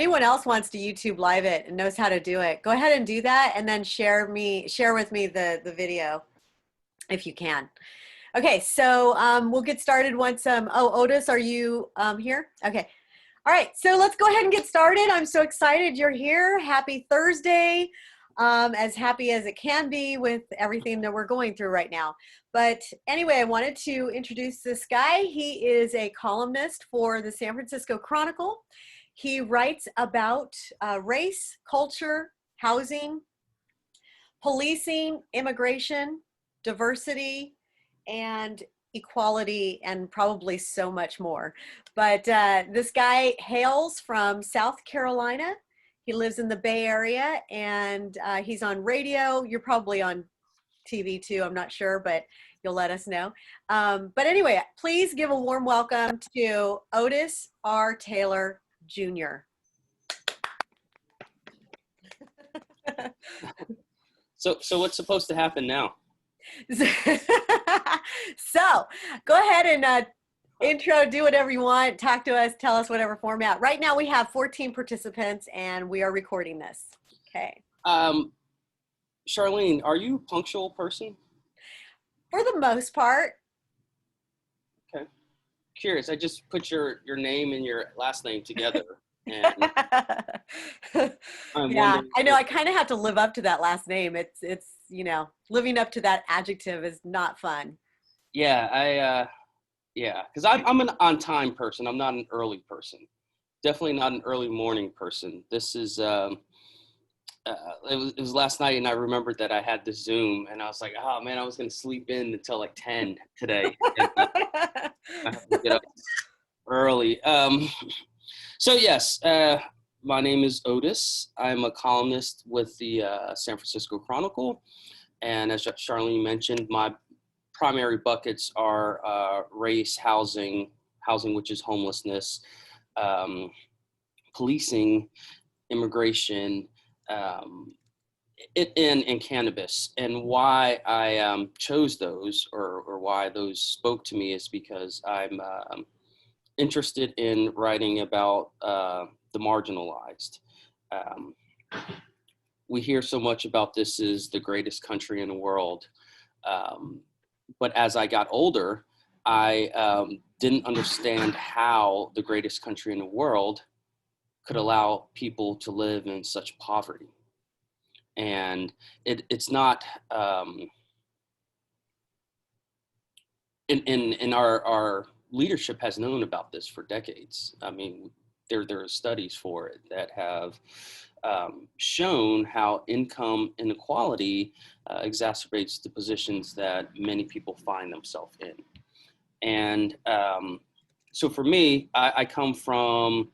anyone else wants to YouTube live it and knows how to do it, go ahead and do that, and then share with me the video if you can. Okay, so we'll get started once. Oh, Otis, are you here? Okay. All right, so let's go ahead and get started. I'm so excited you're here. Happy Thursday. As happy as it can be with everything that we're going through right now. But anyway, I wanted to introduce this guy. He is a columnist for the San Francisco Chronicle. He writes about race, culture, housing, policing, immigration, diversity, and equality, and probably so much more. But this guy hails from South Carolina. He lives in the Bay Area, and he's on radio. You're probably on TV too, I'm not sure, but you'll let us know. But anyway, please give a warm welcome to Otis R. Taylor, Jr. So what's supposed to happen now? So go ahead and intro, do whatever you want, talk to us, tell us whatever format. Right now we have 14 participants and we are recording this. Okay. Charleen, are you a punctual person? For the most part. Okay. Curious. I just put your name and your last name together. And yeah, I know. I kind of have to live up to that last name. It's you know, living up to that adjective is not fun. Yeah, yeah, because I'm an on-time person. I'm not an early person. Definitely not an early morning person. This is, it was last night, and I remembered that I had this Zoom, and I was like, oh, man, I was going to sleep in until like 10 today. I have to get up early. So, yes, my name is Otis. I'm a columnist with the San Francisco Chronicle, and as Charleen mentioned, my primary buckets are race, housing, which is homelessness, policing, immigration, and cannabis. And why I chose those, or why those spoke to me, is because I'm interested in writing about the marginalized. We hear so much about this is the greatest country in the world. But as I got older, I didn't understand how the greatest country in the world could allow people to live in such poverty. And it's not, in our leadership has known about this for decades. I mean, there are studies for it that have shown how income inequality exacerbates the positions that many people find themselves in. And so for me, I come from,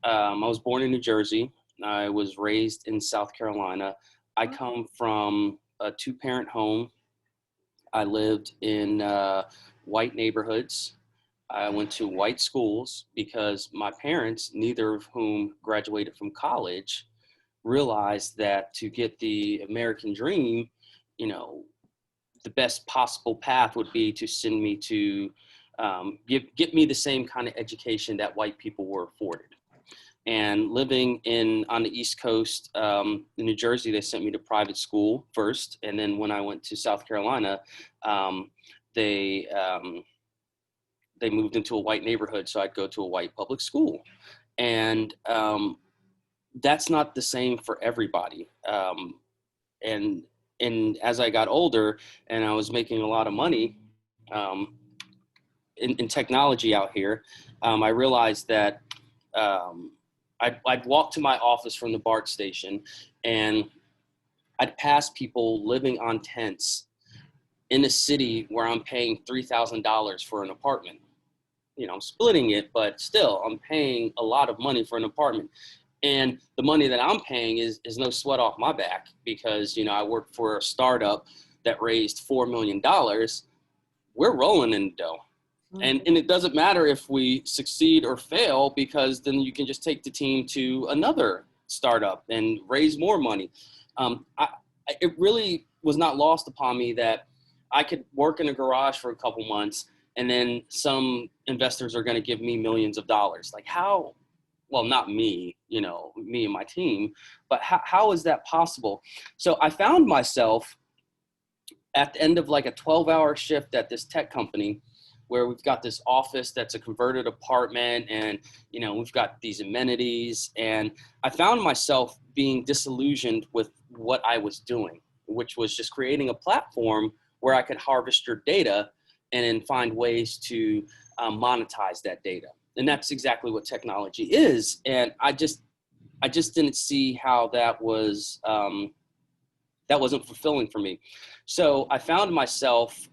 I was born in New Jersey. I was raised in South Carolina. I come from a two-parent home. I lived in white neighborhoods. I went to white schools because my parents, neither of whom graduated from college, realized that to get the American dream, you know, the best possible path would be to send me to get me the same kind of education that white people were afforded. And living on the East Coast, in New Jersey, they sent me to private school first. And then when I went to South Carolina, they moved into a white neighborhood, so I'd go to a white public school. And that's not the same for everybody. And as I got older and I was making a lot of money in technology out here, I realized that I'd walk to my office from the BART station and I'd pass people living on tents in a city where I'm paying $3,000 for an apartment. You know, I'm splitting it, but still I'm paying a lot of money for an apartment. And the money that I'm paying is no sweat off my back because, you know, I work for a startup that raised $4 million. We're rolling in the dough. And it doesn't matter if we succeed or fail, because then you can just take the team to another startup and raise more money. It really was not lost upon me that I could work in a garage for a couple months and then some investors are going to give me millions of dollars. Like, how well, not me, you know, me and my team, but how is that possible? So I found myself at the end of like a 12-hour shift at this tech company, where we've got this office that's a converted apartment, and, you know, we've got these amenities, and I found myself being disillusioned with what I was doing, which was just creating a platform where I could harvest your data and then find ways to monetize that data. And that's exactly what technology is. And I just didn't see how that was, that wasn't fulfilling for me. So I found myself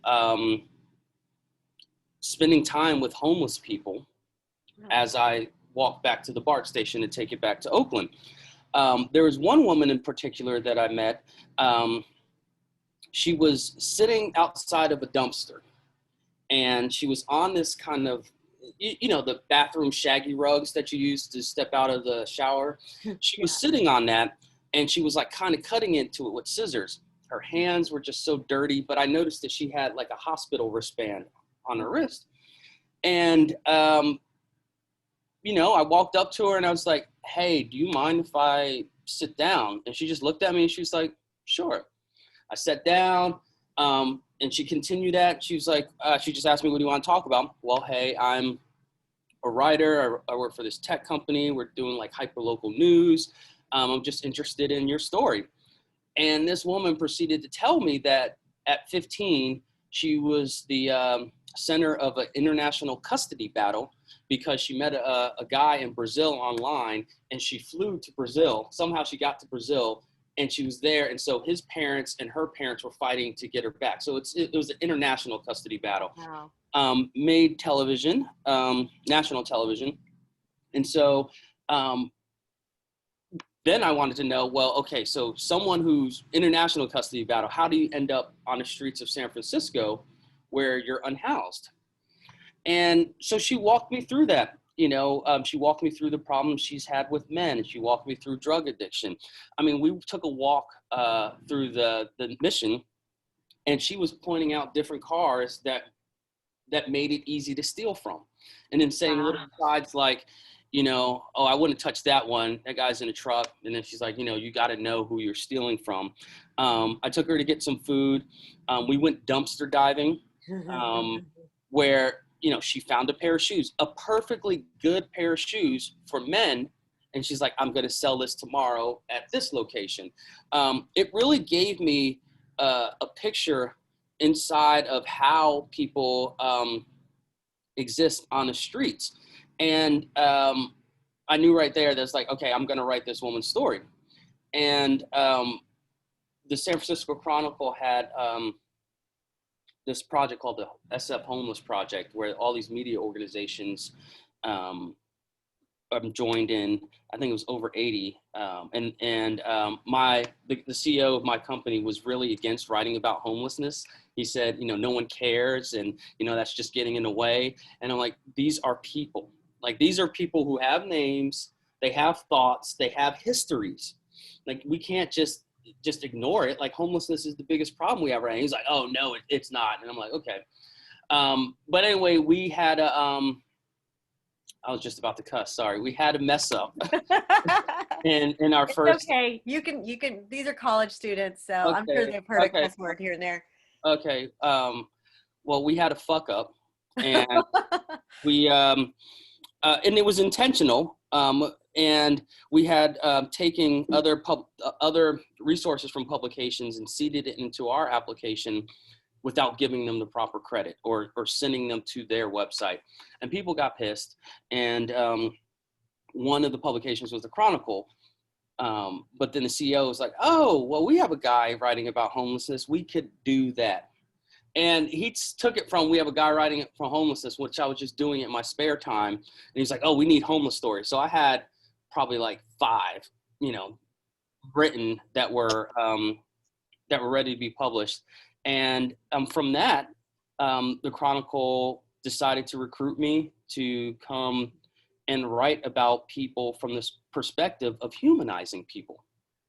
spending time with homeless people as I walked back to the BART station to take it back to Oakland. There was one woman in particular that I met. She was sitting outside of a dumpster, and she was on this kind of, you know, the bathroom shaggy rugs that you use to step out of the shower. She was sitting on that, and she was like kind of cutting into it with scissors. Her hands were just so dirty, but I noticed that she had like a hospital wristband on her wrist. And, you know, I walked up to her and I was like, hey, do you mind if I sit down? And she just looked at me and she was like, sure. I sat down, and she continued that. She was like, she just asked me, what do you want to talk about? Well, hey, I'm a writer. I work for this tech company. We're doing like hyperlocal news. I'm just interested in your story. And this woman proceeded to tell me that at 15, she was the center of an international custody battle because she met a guy in Brazil online, and she flew to Brazil. Somehow she got to Brazil, and she was there. And so his parents and her parents were fighting to get her back. So it was an international custody battle. Wow. Made television, national television. And so then I wanted to know, well, okay, so someone who's international custody battle, how do you end up on the streets of San Francisco where you're unhoused? And so she walked me through that. You know, she walked me through the problems she's had with men, and she walked me through drug addiction. I mean, we took a walk through the mission, and she was pointing out different cars that made it easy to steal from. And then saying little sides like, you know, oh, I wouldn't touch that one. That guy's in a truck. And then she's like, you know, you got to know who you're stealing from. I took her to get some food. We went dumpster diving, where, you know, she found a pair of shoes, a perfectly good pair of shoes for men. And she's like, I'm going to sell this tomorrow at this location. It really gave me a picture inside of how people exist on the streets. And I knew right there that's like, okay, I'm going to write this woman's story. And the San Francisco Chronicle had this project called the SF Homeless Project, where all these media organizations joined in. I think it was over 80. The CEO of my company was really against writing about homelessness. He said, you know, no one cares, and, you know, that's just getting in the way. And I'm like, these are people. Like, these are people who have names, they have thoughts, they have histories. Like, we can't just ignore it. Like, homelessness is the biggest problem we have right now. He's like, oh, no, it's not. And I'm like, okay. But anyway, we had a, I was just about to cuss, sorry. We had a mess up in our first. Okay, you can, these are college students, so okay. I'm sure they've heard a cuss word here and there. Okay, well, we had a fuck up, and we, and it was intentional. And we had taken other resources from publications and seeded it into our application without giving them the proper credit or sending them to their website. And people got pissed. And one of the publications was the Chronicle. But then the CEO was like, oh, well, we have a guy writing about homelessness. We could do that. And he took it from, we have a guy writing it from homelessness, which I was just doing in my spare time. And he's like, oh, we need homeless stories. So I had probably like 5, you know, written that were ready to be published. And from that, the Chronicle decided to recruit me to come and write about people from this perspective of humanizing people.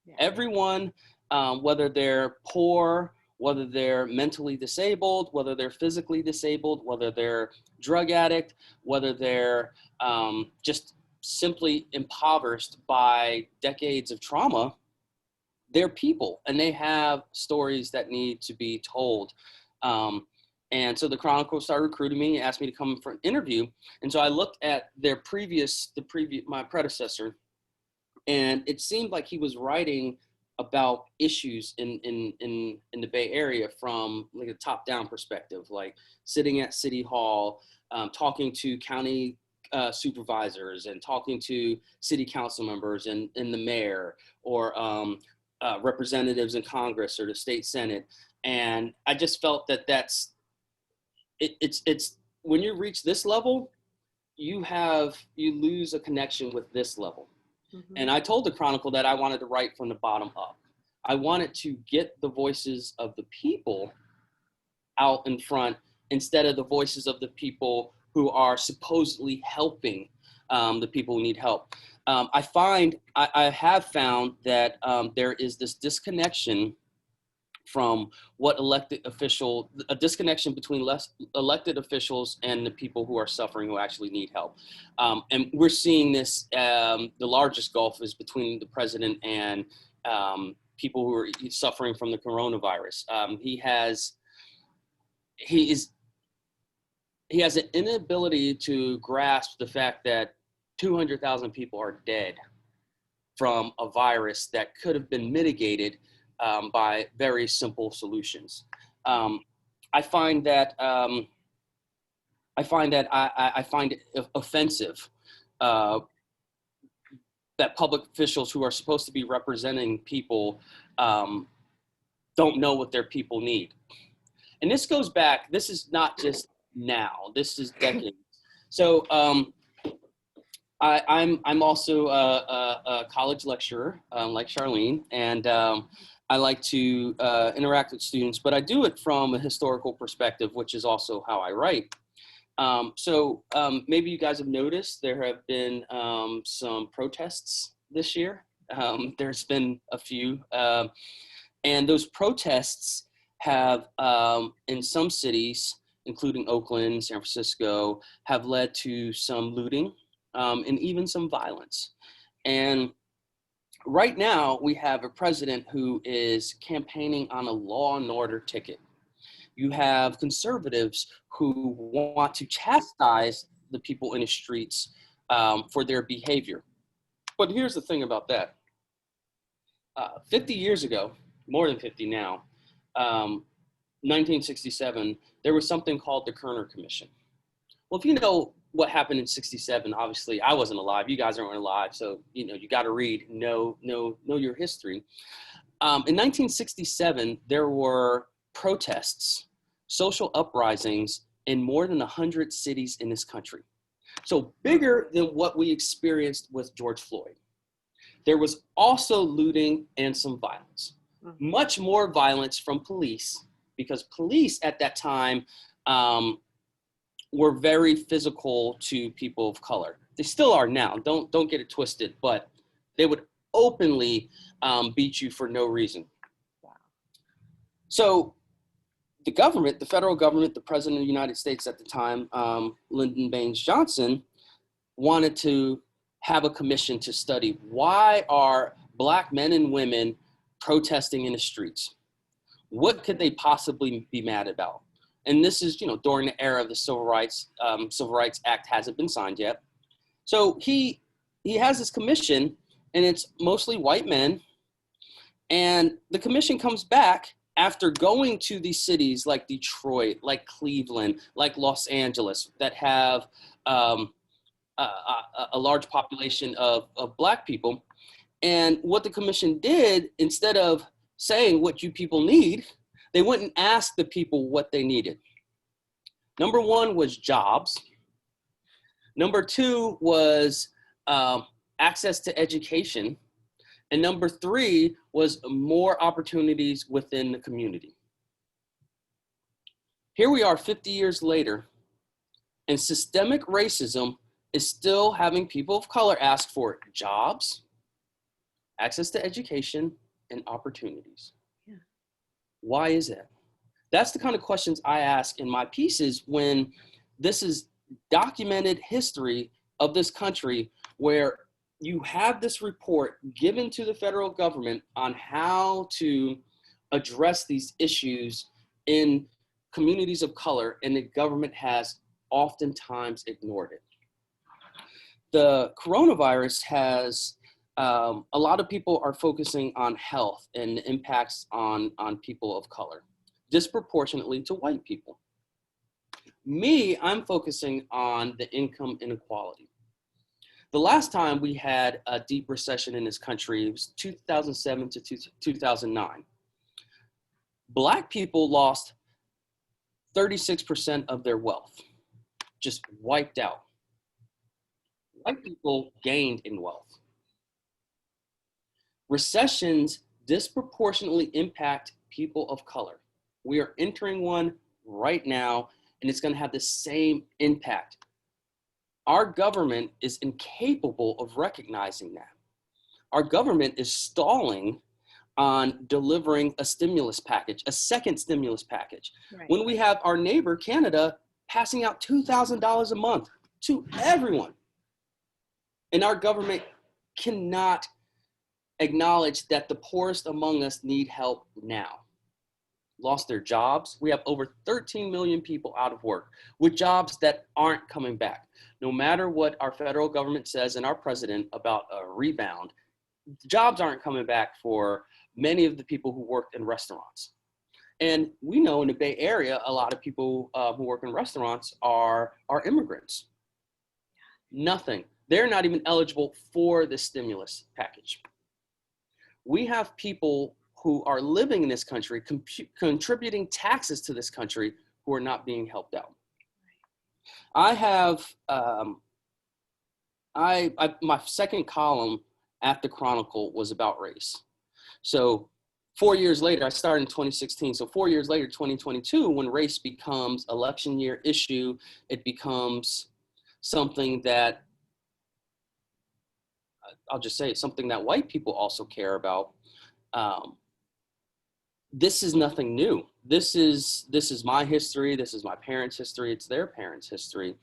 Yeah. Everyone, whether they're poor, whether they're mentally disabled, whether they're physically disabled, whether they're drug addict, whether they're just simply impoverished by decades of trauma, they're people and they have stories that need to be told. And so the Chronicle started recruiting me, asked me to come for an interview. And so I looked at my predecessor, and it seemed like he was writing about issues in the Bay Area from like a top-down perspective, like sitting at City Hall, talking to county supervisors and talking to city council members and the mayor, or representatives in Congress or the state Senate. And I just felt that it's when you reach this level, you lose a connection with this level. Mm-hmm. And I told the Chronicle that I wanted to write from the bottom up. I wanted to get the voices of the people out in front instead of the voices of the people who are supposedly helping the people who need help. I have found that there is this disconnection from what a disconnection between elected officials and the people who are suffering, who actually need help. And we're seeing this, the largest gulf is between the president and people who are suffering from the coronavirus. He has an inability to grasp the fact that 200,000 people are dead from a virus that could have been mitigated by very simple solutions. I find it offensive that public officials who are supposed to be representing people don't know what their people need. And this goes back, this is not just now, this is decades. So I'm also a college lecturer, like Charleen, and I like to interact with students, but I do it from a historical perspective, which is also how I write. So maybe you guys have noticed there have been some protests this year. There's been a few, and those protests have, in some cities, including Oakland, San Francisco, have led to some looting and even some violence. And right now, we have a president who is campaigning on a law and order ticket. You have conservatives who want to chastise the people in the streets for their behavior. But here's the thing about that. 50 years ago, more than 50 now, 1967, there was something called the Kerner Commission. Well, if you know what happened in 67, obviously I wasn't alive, you guys aren't alive, so you got to read, know your history. In 1967, there were protests, social uprisings in more than 100 cities in this country. So bigger than what we experienced with George Floyd. There was also looting and some violence. Much more violence from police, because police at that time were very physical to people of color. They still are now, don't get it twisted, but they would openly beat you for no reason. Wow. So the government, the federal government, the president of the United States at the time, Lyndon Baines Johnson, wanted to have a commission to study why are Black men and women protesting in the streets. What could they possibly be mad about? And this is, during the era of the Civil Rights Act hasn't been signed yet. So he has this commission, and it's mostly white men. And the commission comes back after going to these cities like Detroit, like Cleveland, like Los Angeles, that have a large population of Black people. And what the commission did, instead of saying what you people need, they went and asked the people what they needed. Number one was jobs. Number two was access to education. And number three was more opportunities within the community. Here we are 50 years later, and systemic racism is still having people of color ask for jobs, access to education, and opportunities. Yeah. Why is that? That's the kind of questions I ask in my pieces when this is documented history of this country, where you have this report given to the federal government on how to address these issues in communities of color, and the government has oftentimes ignored it. The coronavirus has, a lot of people are focusing on health and the impacts on people of color, disproportionately to white people. Me, I'm focusing on the income inequality. The last time we had a deep recession in this country was 2007 to 2009. Black people lost 36% of their wealth, just wiped out. White people gained in wealth. Recessions disproportionately impact people of color. We are entering one right now, and it's going to have the same impact. Our government is incapable of recognizing that. Our government is stalling on delivering a stimulus package, a second stimulus package. Right. When we have our neighbor, Canada, passing out $2,000 a month to everyone. And our government cannot acknowledge that the poorest among us need help now. Lost their jobs. We have over 13 million people out of work with jobs that aren't coming back. No matter what our federal government says and our president about a rebound, jobs aren't coming back for many of the people who work in restaurants. And we know in the Bay Area, a lot of people who work in restaurants are immigrants. Nothing. They're not even eligible for the stimulus package. We have people who are living in this country, contributing taxes to this country, who are not being helped out. I have, my second column at the Chronicle was about race. So 4 years later, I started in 2016. So 4 years later, 2022, when race becomes election year issue, it becomes something that, I'll just say it's something that white people also care about. This is nothing new. This is my history. This is my parents' history. It's their parents' history.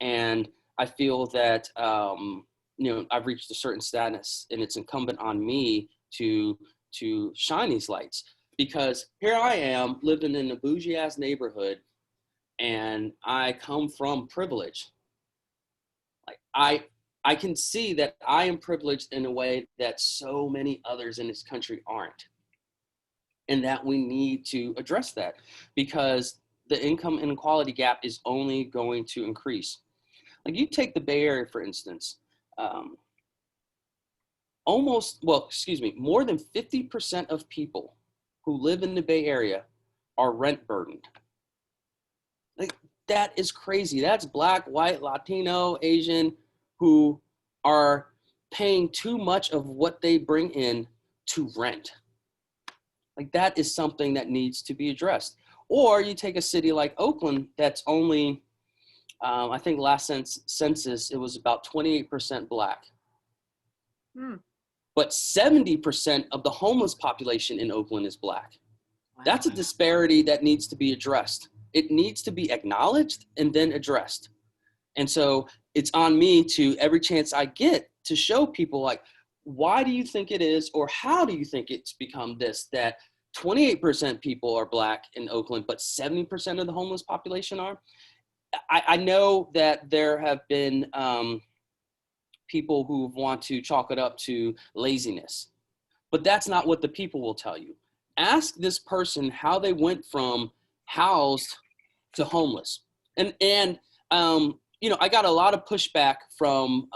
And I feel that, I've reached a certain status, and it's incumbent on me to shine these lights, because here I am living in a bougie ass neighborhood, and I come from privilege. Like I can see that I am privileged in a way that so many others in this country aren't. And that we need to address that, because the income inequality gap is only going to increase. Like, you take the Bay Area, for instance, more than 50% of people who live in the Bay Area are rent burdened. Like, that is crazy. That's Black, white, Latino, Asian, who are paying too much of what they bring in to rent. Like, that is something that needs to be addressed. Or you take a city like Oakland that's only, I think last census, it was about 28% Black. But 70% of the homeless population in Oakland is Black. Wow. That's a disparity that needs to be addressed. It needs to be acknowledged and then addressed. And so it's on me to, every chance I get, to show people, like, why do you think it is, or how do you think it's become this, that 28% people are Black in Oakland, but 70% of the homeless population are? I know that there have been people who want to chalk it up to laziness, but that's not what the people will tell you. Ask this person how they went from housed to homeless. And I got a lot of pushback from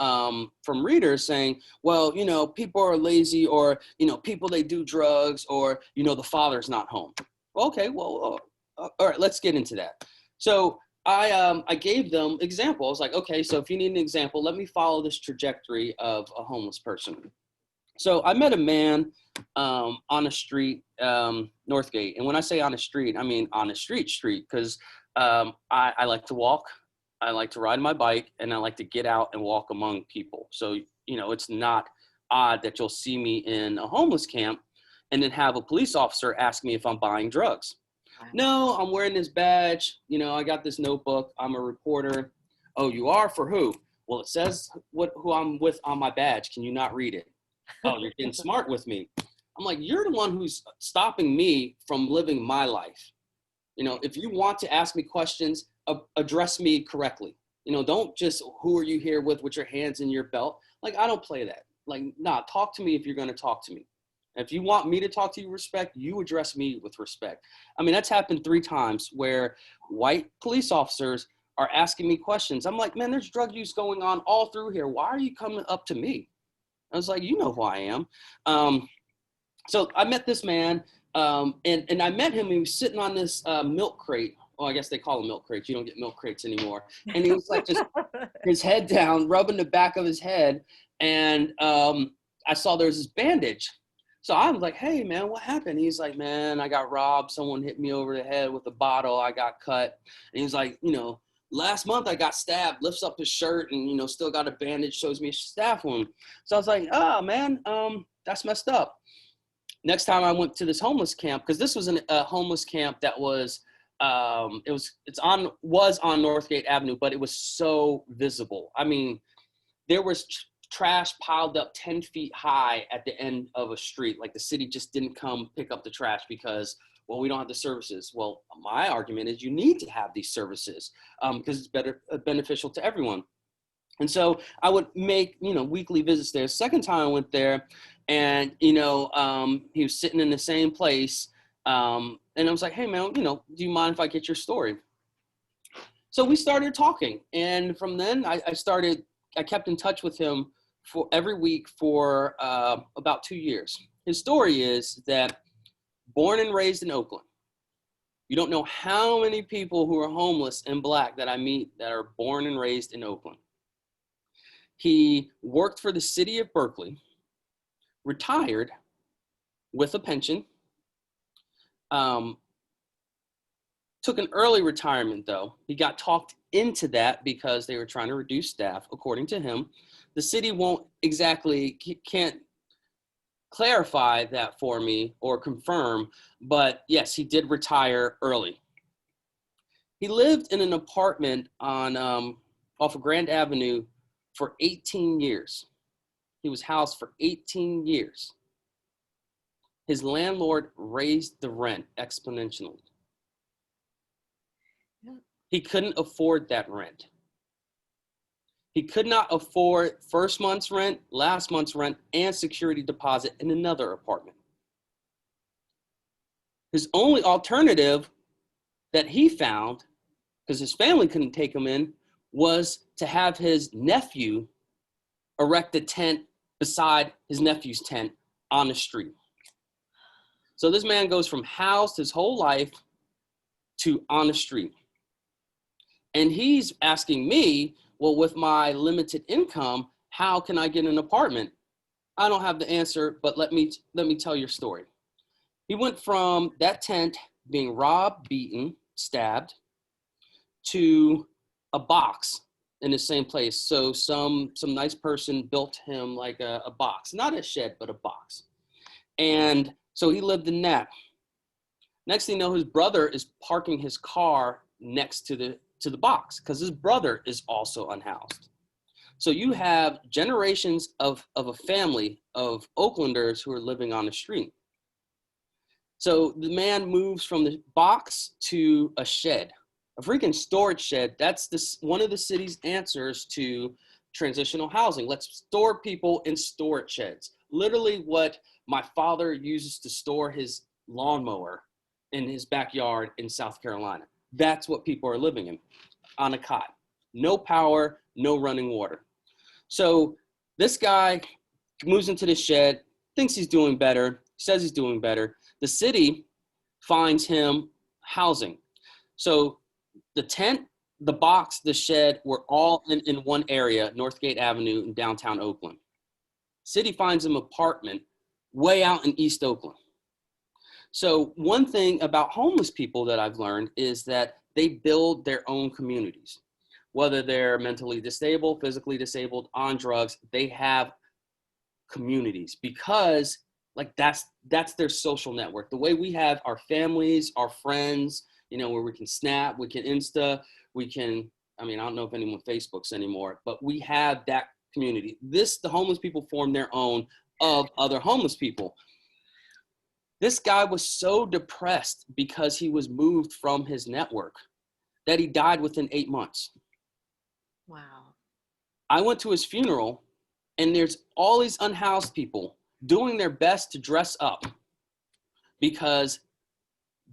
readers saying, well, people are lazy, or, people, they do drugs, or, the father's not home. Okay, well, all right, let's get into that. So I gave them example. I was like, okay, so if you need an example, let me follow this trajectory of a homeless person. So I met a man on a street, Northgate. And when I say on a street, I mean on a street, because I like to walk. I like to ride my bike, and I like to get out and walk among people. So, it's not odd that you'll see me in a homeless camp and then have a police officer ask me if I'm buying drugs. Wow. No, I'm wearing this badge. I got this notebook. I'm a reporter. Oh, you are? For who? Well, it says who I'm with on my badge. Can you not read it? Oh, you're getting smart with me. I'm like, you're the one who's stopping me from living my life. You know, if you want to ask me questions, address me correctly. You know, don't just, who are you here with your hands in your belt? Like, I don't play that. Like, nah, talk to me if you're going to talk to me. If you want me to talk to you with respect, you address me with respect. I mean, that's happened 3 times where white police officers are asking me questions. I'm like, man, there's drug use going on all through here. Why are you coming up to me? I was like, you know who I am. So I met this man, and I met him. He was sitting on this milk crate. Oh, I guess they call them milk crates. You don't get milk crates anymore. And he was like just his head down, rubbing the back of his head. And I saw there was this bandage. So I was like, hey, man, what happened? He's like, man, I got robbed. Someone hit me over the head with a bottle. I got cut. And he was like, you know, last month I got stabbed, lifts up his shirt and, you know, still got a bandage, shows me a stab wound. So I was like, oh, man, that's messed up. Next time I went to this homeless camp, because this was a homeless camp that was, was on Northgate Avenue, but it was so visible. I mean, there was trash piled up 10 feet high at the end of a street. Like the city just didn't come pick up the trash because, well, we don't have the services. Well, my argument is you need to have these services because it's beneficial to everyone. And so I would make, you know, weekly visits there. Second time I went there and, you know, he was sitting in the same place. And I was like, hey, man, you know, do you mind if I get your story? So we started talking. And from then I kept in touch with him for every week for about 2 years. His story is that born and raised in Oakland. You don't know how many people who are homeless and Black that I meet that are born and raised in Oakland. He worked for the city of Berkeley, retired with a pension, took an early retirement though. He got talked into that because they were trying to reduce staff, according to him. The city can't clarify that for me or confirm, but yes, he did retire early. He lived in an apartment on off of Grand Avenue for 18 years. He was housed for 18 years. His landlord raised the rent exponentially. Yeah. He couldn't afford that rent. He could not afford first month's rent, last month's rent, and security deposit in another apartment. His only alternative that he found, because his family couldn't take him in, was to have his nephew erect a tent beside his nephew's tent on the street. So this man goes from housed his whole life to on the street. And he's asking me, well, with my limited income, how can I get an apartment? I don't have the answer, but let me tell your story. He went from that tent being robbed, beaten, stabbed, to a box in the same place. So some nice person built him like a box, not a shed, but a box. And so he lived in that. Next thing you know, his brother is parking his car next to the box because his brother is also unhoused. So you have generations of a family of Oaklanders who are living on the street. So the man moves from the box to a shed, a freaking storage shed. That's one of the city's answers to transitional housing. Let's store people in storage sheds. Literally what my father uses to store his lawnmower in his backyard in South Carolina. That's what people are living in, on a cot. No power, no running water. So this guy moves into the shed, thinks he's doing better, says he's doing better. The city finds him housing. So the tent, the box, the shed were all in one area, Northgate Avenue in downtown Oakland. City finds him an apartment way out in East Oakland. So one thing about homeless people that I've learned is that they build their own communities. Whether they're mentally disabled, physically disabled, on drugs, they have communities because like that's their social network. The way we have our families, our friends, you know, where we can Snap, we can Insta, we can I mean, I don't know if anyone Facebooks anymore, but we have that community. The homeless people form their own of other homeless people. This guy was so depressed because he was moved from his network that he died within 8 months. Wow. I went to his funeral, and there's all these unhoused people doing their best to dress up because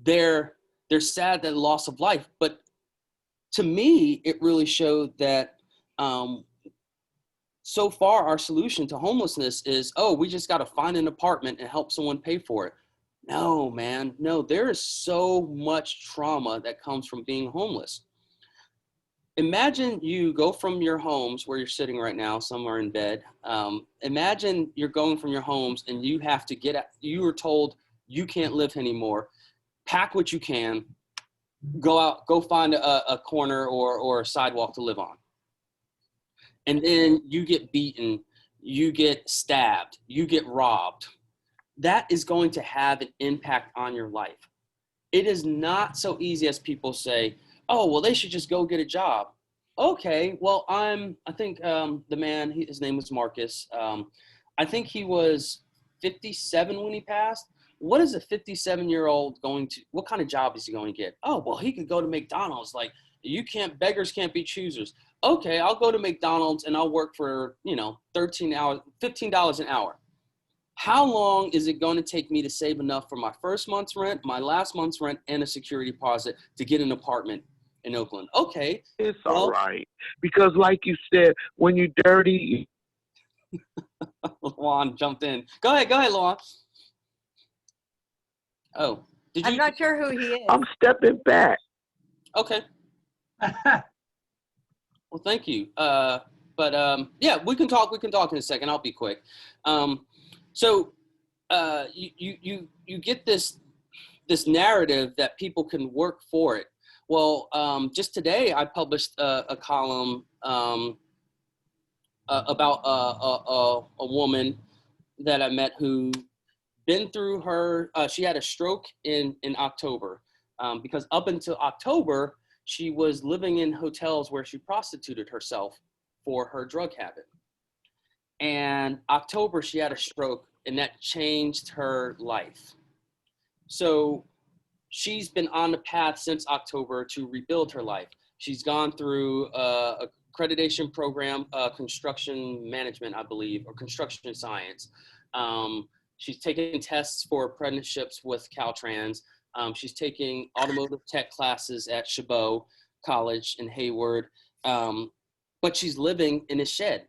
they're sad at the loss of life. But to me, it really showed that so far our solution to homelessness is, oh, we just got to find an apartment and help someone pay for it. No, man, no, there is so much trauma that comes from being homeless. Imagine you go from your homes where you're sitting right now, somewhere in bed. Imagine you're going from your homes and you have to you were told you can't live anymore. Pack what you can, go out, go find a corner or a sidewalk to live on. And then you get beaten, you get stabbed, you get robbed. That is going to have an impact on your life. It is not so easy as people say, oh, well, they should just go get a job. Okay, well, I think the man, his name was Marcus. I think he was 57 when he passed. What is a 57-year-old what kind of job is he going to get? Oh, well, he could go to McDonald's. Like, beggars can't be choosers. Okay, I'll go to McDonald's and I'll work for, 13 hours, $15 an hour. How long is it going to take me to save enough for my first month's rent, my last month's rent, and a security deposit to get an apartment in Oakland? Okay. It's all right. Because like you said, when you're dirty. Luan jumped in. Go ahead, Luan. Oh, I'm not sure who he is. I'm stepping back. Okay. Well, thank you. Yeah, we can talk in a second. I'll be quick. So you get this narrative that people can work for it. Well, just today I published a column about a woman that I met who been through she had a stroke in October, because up until October, she was living in hotels where she prostituted herself for her drug habit. And October, she had a stroke, and that changed her life. So she's been on the path since October to rebuild her life. She's gone through a accreditation program, construction management, I believe, or construction science. She's taken tests for apprenticeships with Caltrans. She's taking automotive tech classes at Chabot College in Hayward, but she's living in a shed.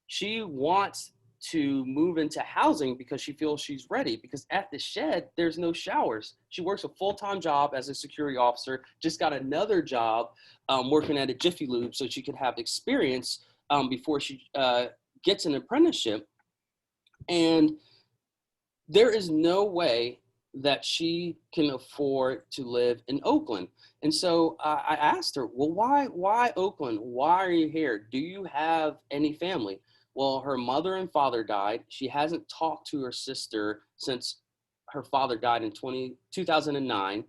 She wants to move into housing because she feels she's ready, because at the shed, there's no showers. She works a full-time job as a security officer, just got another job working at a Jiffy Lube so she could have experience before she gets an apprenticeship. And there is no way that she can afford to live in Oakland. And so I asked her, well, why Oakland? Why are you here? Do you have any family? Well, her mother and father died. She hasn't talked to her sister since her father died in 2009,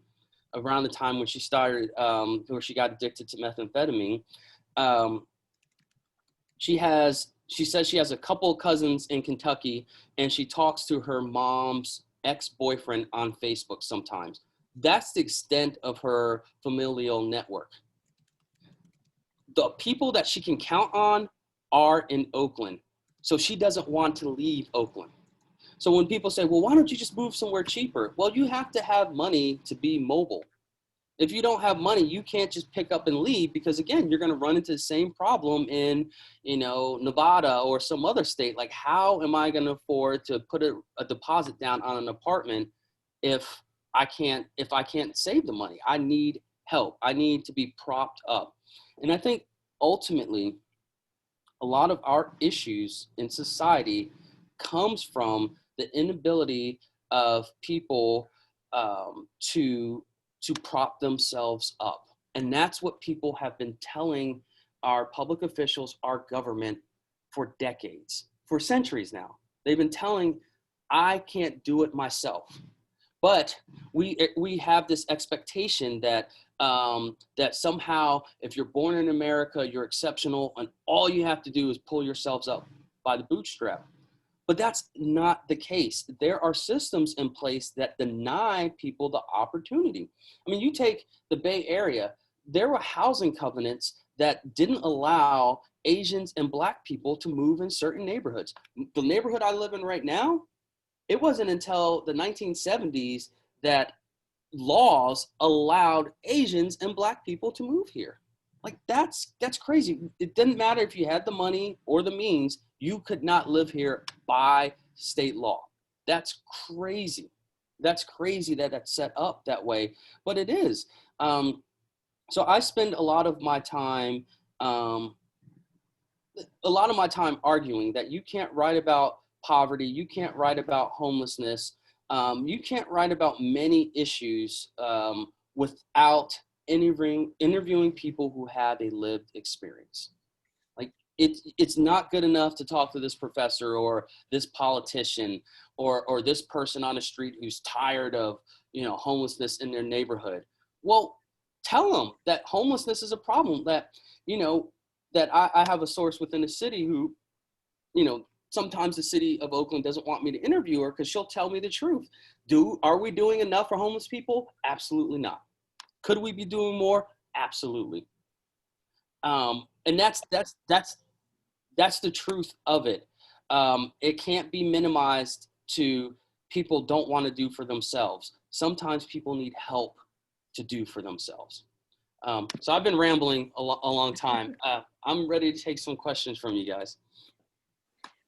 around the time when she started, where she got addicted to methamphetamine. She says she has a couple of cousins in Kentucky, and she talks to her mom's ex-boyfriend on Facebook sometimes. That's the extent of her familial network. The people that she can count on are in Oakland. So she doesn't want to leave Oakland. So when people say, well, why don't you just move somewhere cheaper? Well, you have to have money to be mobile. If you don't have money, you can't just pick up and leave, because again, you're going to run into the same problem in, Nevada or some other state. Like, how am I going to afford to put a deposit down on an apartment if I can't save the money? I need help. I need to be propped up. And I think ultimately, a lot of our issues in society comes from the inability of people to prop themselves up. And that's what people have been telling our public officials, our government, for decades, for centuries now. They've been telling, I can't do it myself. But we have this expectation that that somehow if you're born in America, you're exceptional, and all you have to do is pull yourselves up by the bootstrap. But that's not the case. There are systems in place that deny people the opportunity. I mean, you take the Bay Area, there were housing covenants that didn't allow Asians and Black people to move in certain neighborhoods. The neighborhood I live in right now, it wasn't until the 1970s that laws allowed Asians and Black people to move here. Like that's crazy. It didn't matter if you had the money or the means, you could not live here by state law. That's crazy. That's crazy that that's set up that way, but it is. So I spend a lot of my time arguing that you can't write about poverty, you can't write about homelessness, you can't write about many issues without interviewing people who have a lived experience. Like it's not good enough to talk to this professor or this politician or this person on the street who's tired of, you know, homelessness in their neighborhood. Well, tell them that homelessness is a problem, that, you know, that I have a source within the city who, you know, sometimes the city of Oakland doesn't want me to interview her because she'll tell me the truth. Are we doing enough for homeless people? Absolutely not. Could we be doing more? Absolutely. And that's the truth of it. It can't be minimized to people don't want to do for themselves. Sometimes people need help to do for themselves. So I've been rambling a long time. I'm ready to take some questions from you guys.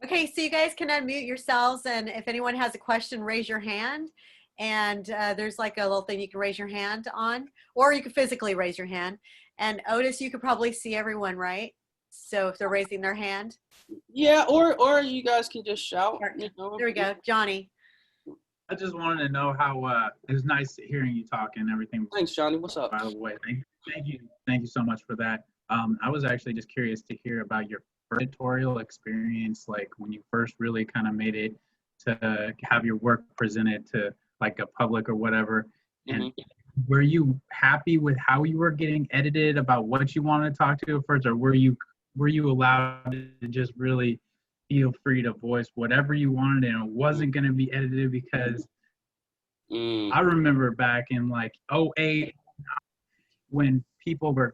Okay, so you guys can unmute yourselves, and if anyone has a question, raise your hand. And there's like a little thing you can raise your hand on, or you can physically raise your hand. And Otis, you could probably see everyone, right? So if they're raising their hand. Yeah, or you guys can just shout. You know. There we go, Johnny. I just wanted to know how it was nice hearing you talk and everything. Thanks, Johnny. What's up? By the way, thank you so much for that. I was actually just curious to hear about your editorial experience, like when you first really kind of made it to have your work presented to like a public or whatever. And were you happy with how you were getting edited, about what you wanted to talk to first, or were you allowed to just really feel free to voice whatever you wanted and it wasn't going to be edited? Because I remember back in like 2008 when people were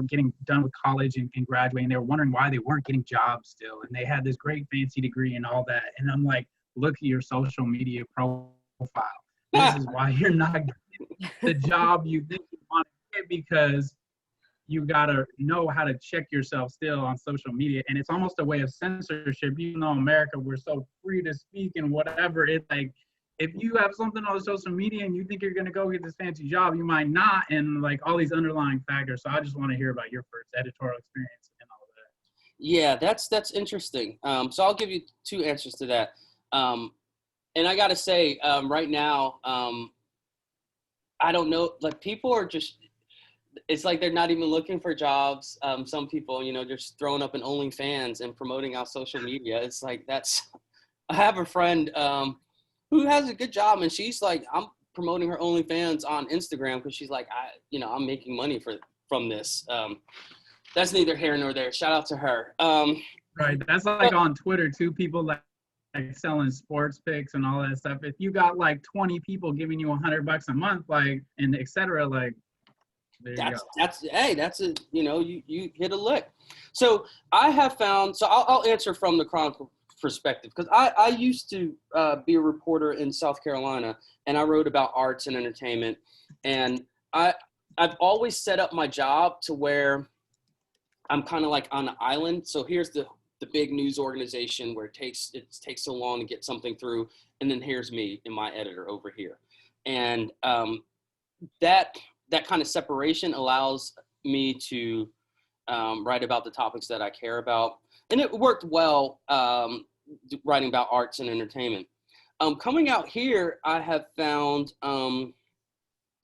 getting done with college and graduating, they were wondering why they weren't getting jobs still, and they had this great fancy degree and all that, and I'm like, look at your social media profile. This is why you're not getting the job you think you want to get, because you gotta know how to check yourself still on social media. And it's almost a way of censorship. Even though in America we're so free to speak and whatever, it's like, if you have something on social media and you think you're gonna go get this fancy job, you might not, and like all these underlying factors. So I just want to hear about your first editorial experience and all of that. Yeah, that's interesting. So I'll give you two answers to that. And I gotta say, right now, I don't know, like people are just, it's like they're not even looking for jobs. Some people, you know, just throwing up an OnlyFans and promoting on social media. It's like, I have a friend who has a good job, and she's like, I'm promoting her OnlyFans on Instagram because she's like, I'm making money from this. That's neither here nor there. Shout out to her. Right, that's like on Twitter too. People like selling sports picks and all that stuff. If you got like 20 people giving you $100 a month, like, and et cetera, like, that's you hit a lick. So I have found, so I'll answer from the Chronicle perspective, because I used to be a reporter in South Carolina, and I wrote about arts and entertainment, and I've always set up my job to where I'm kind of like on an island. So here's the big news organization where it takes so long to get something through, and then here's me and my editor over here, and that kind of separation allows me to write about the topics that I care about. And it worked well writing about arts and entertainment. Coming out here, I have found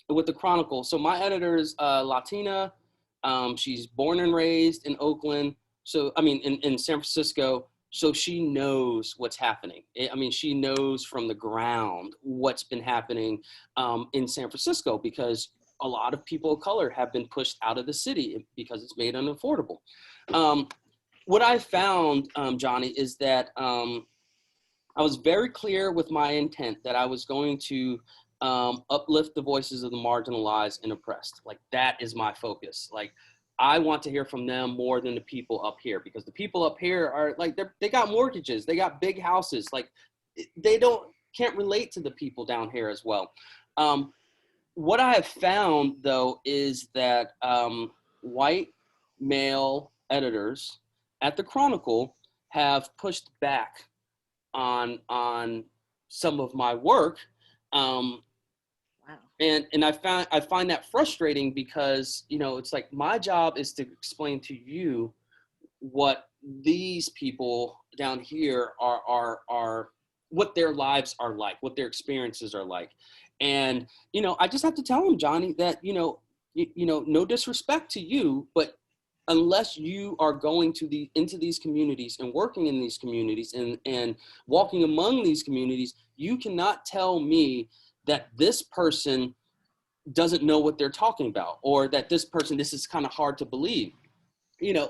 with the Chronicle, so my editor is Latina. She's born and raised in Oakland. So, I mean, in San Francisco. So she knows what's happening. I mean, she knows from the ground what's been happening in San Francisco, because a lot of people of color have been pushed out of the city because it's made unaffordable. What I found, Johnny, is that I was very clear with my intent that I was going to uplift the voices of the marginalized and oppressed. Like, that is my focus. Like, I want to hear from them more than the people up here, because the people up here are like, they got mortgages, they got big houses. Like, they can't relate to the people down here as well. What I have found, though, is that white male editors at the Chronicle have pushed back on some of my work. Wow. And I find that frustrating, because, you know, it's like, my job is to explain to you what these people down here are what their lives are like, what their experiences are like. And, you know, I just have to tell them, Johnny, that, you know, no disrespect to you, but unless you are going into these communities and working in these communities and walking among these communities, you cannot tell me that this person doesn't know what they're talking about, or that this is kind of hard to believe. You know,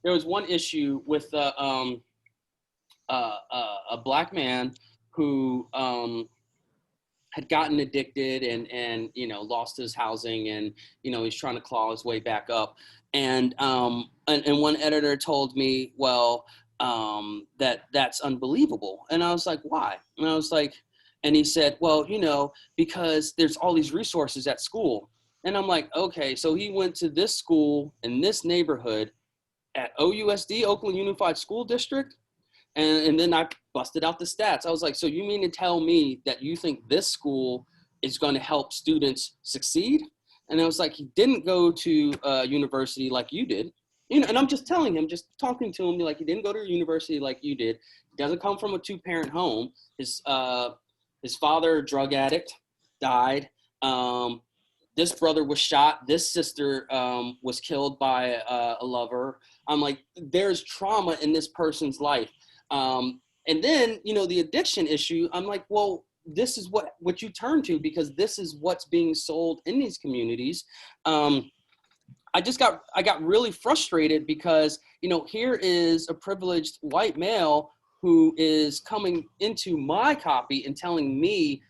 there was one issue with a Black man who had gotten addicted and you know, lost his housing, and, you know, he's trying to claw his way back up. And one editor told me, well, that's unbelievable. And I was like, why? And I was like, and he said, well, you know, because there's all these resources at school. And I'm like, okay, so he went to this school in this neighborhood at OUSD, Oakland Unified School District. And then I busted out the stats. I was like, so you mean to tell me that you think this school is going to help students succeed? And I was like, he didn't go to university like you did. You know, and I'm just telling him, just talking to him, like, he didn't go to university like you did. He doesn't come from a two-parent home. His father, a drug addict, died. This brother was shot. This sister was killed by a lover. I'm like, there's trauma in this person's life. And then, you know, the addiction issue, I'm like, well, this is what you turn to, because this is what's being sold in these communities. I got really frustrated because, you know, here is a privileged white male who is coming into my copy and telling me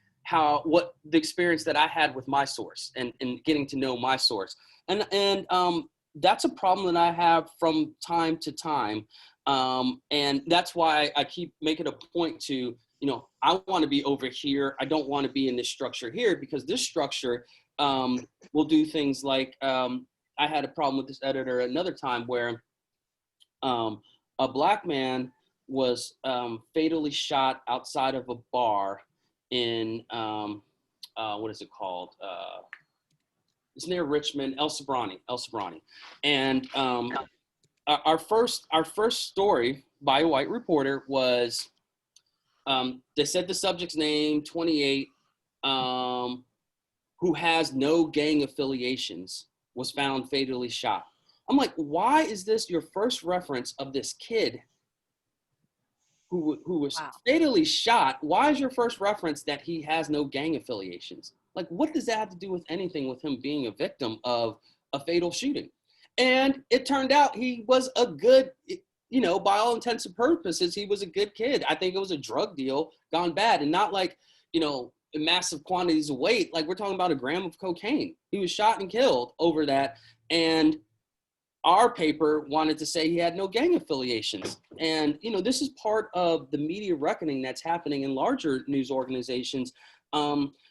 what the experience that I had with my source and getting to know my source. And that's a problem that I have from time to time. And that's why I keep making a point to, you know, I want to be over here. I don't want to be in this structure here, because this structure will do things like, I had a problem with this editor another time where a Black man was fatally shot outside of a bar in, what is it called? It's near Richmond, El Sobrani. And our first story by a white reporter was, they said the subject's name, 28, who has no gang affiliations, was found fatally shot. I'm like, why is this your first reference of this kid who was fatally shot? Why is your first reference that he has no gang affiliations? Like, what does that have to do with anything with him being a victim of a fatal shooting? And it turned out he was a good, you know, by all intents and purposes, he was a good kid. I think it was a drug deal gone bad, and not like, you know, massive quantities of weight. Like, we're talking about a gram of cocaine. He was shot and killed over that. And our paper wanted to say he had no gang affiliations. And, you know, this is part of the media reckoning that's happening in larger news organizations,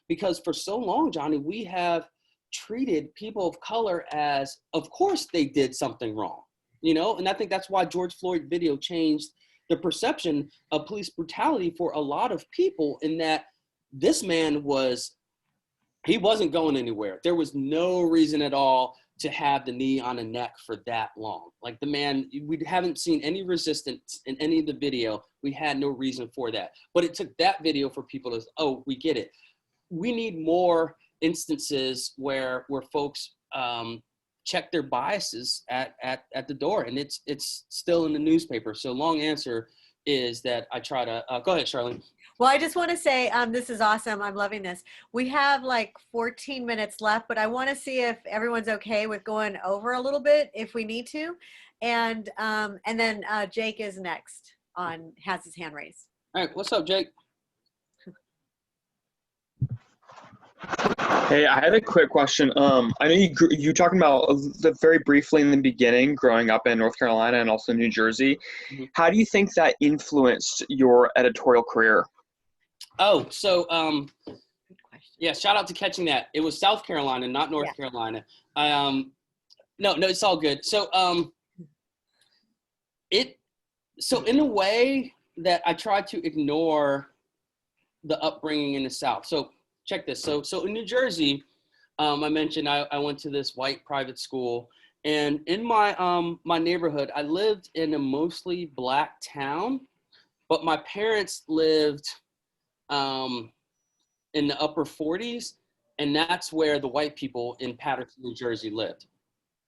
because for so long, Johnny, we have treated people of color as, of course they did something wrong, you know? And I think that's why George Floyd video changed the perception of police brutality for a lot of people, in that this man he wasn't going anywhere. There was no reason at all to have the knee on the neck for that long. Like, the man, we haven't seen any resistance in any of the video. We had no reason for that. But it took that video for people to, oh, we get it. We need more instances where folks check their biases at the door, and it's still in the newspaper. So long answer is that I try to, go ahead, Charlene. Well, I just want to say, this is awesome. I'm loving this. We have like 14 minutes left, but I want to see if everyone's okay with going over a little bit if we need to. And then Jake is next has his hand raised. All right, what's up, Jake? Hey, I had a quick question. I know you talking about very briefly in the beginning, growing up in North Carolina and also New Jersey. Mm-hmm. How do you think that influenced your editorial career? Oh, so Good question. yeah, shout out to catching that. It was South Carolina, not North Carolina. No, it's all good. So in a way that I tried to ignore the upbringing in the South. So check this. So in New Jersey, I mentioned I went to this white private school, and in my my neighborhood, I lived in a mostly Black town, but my parents lived in the upper 40s, and that's where the white people in Paterson, New Jersey lived.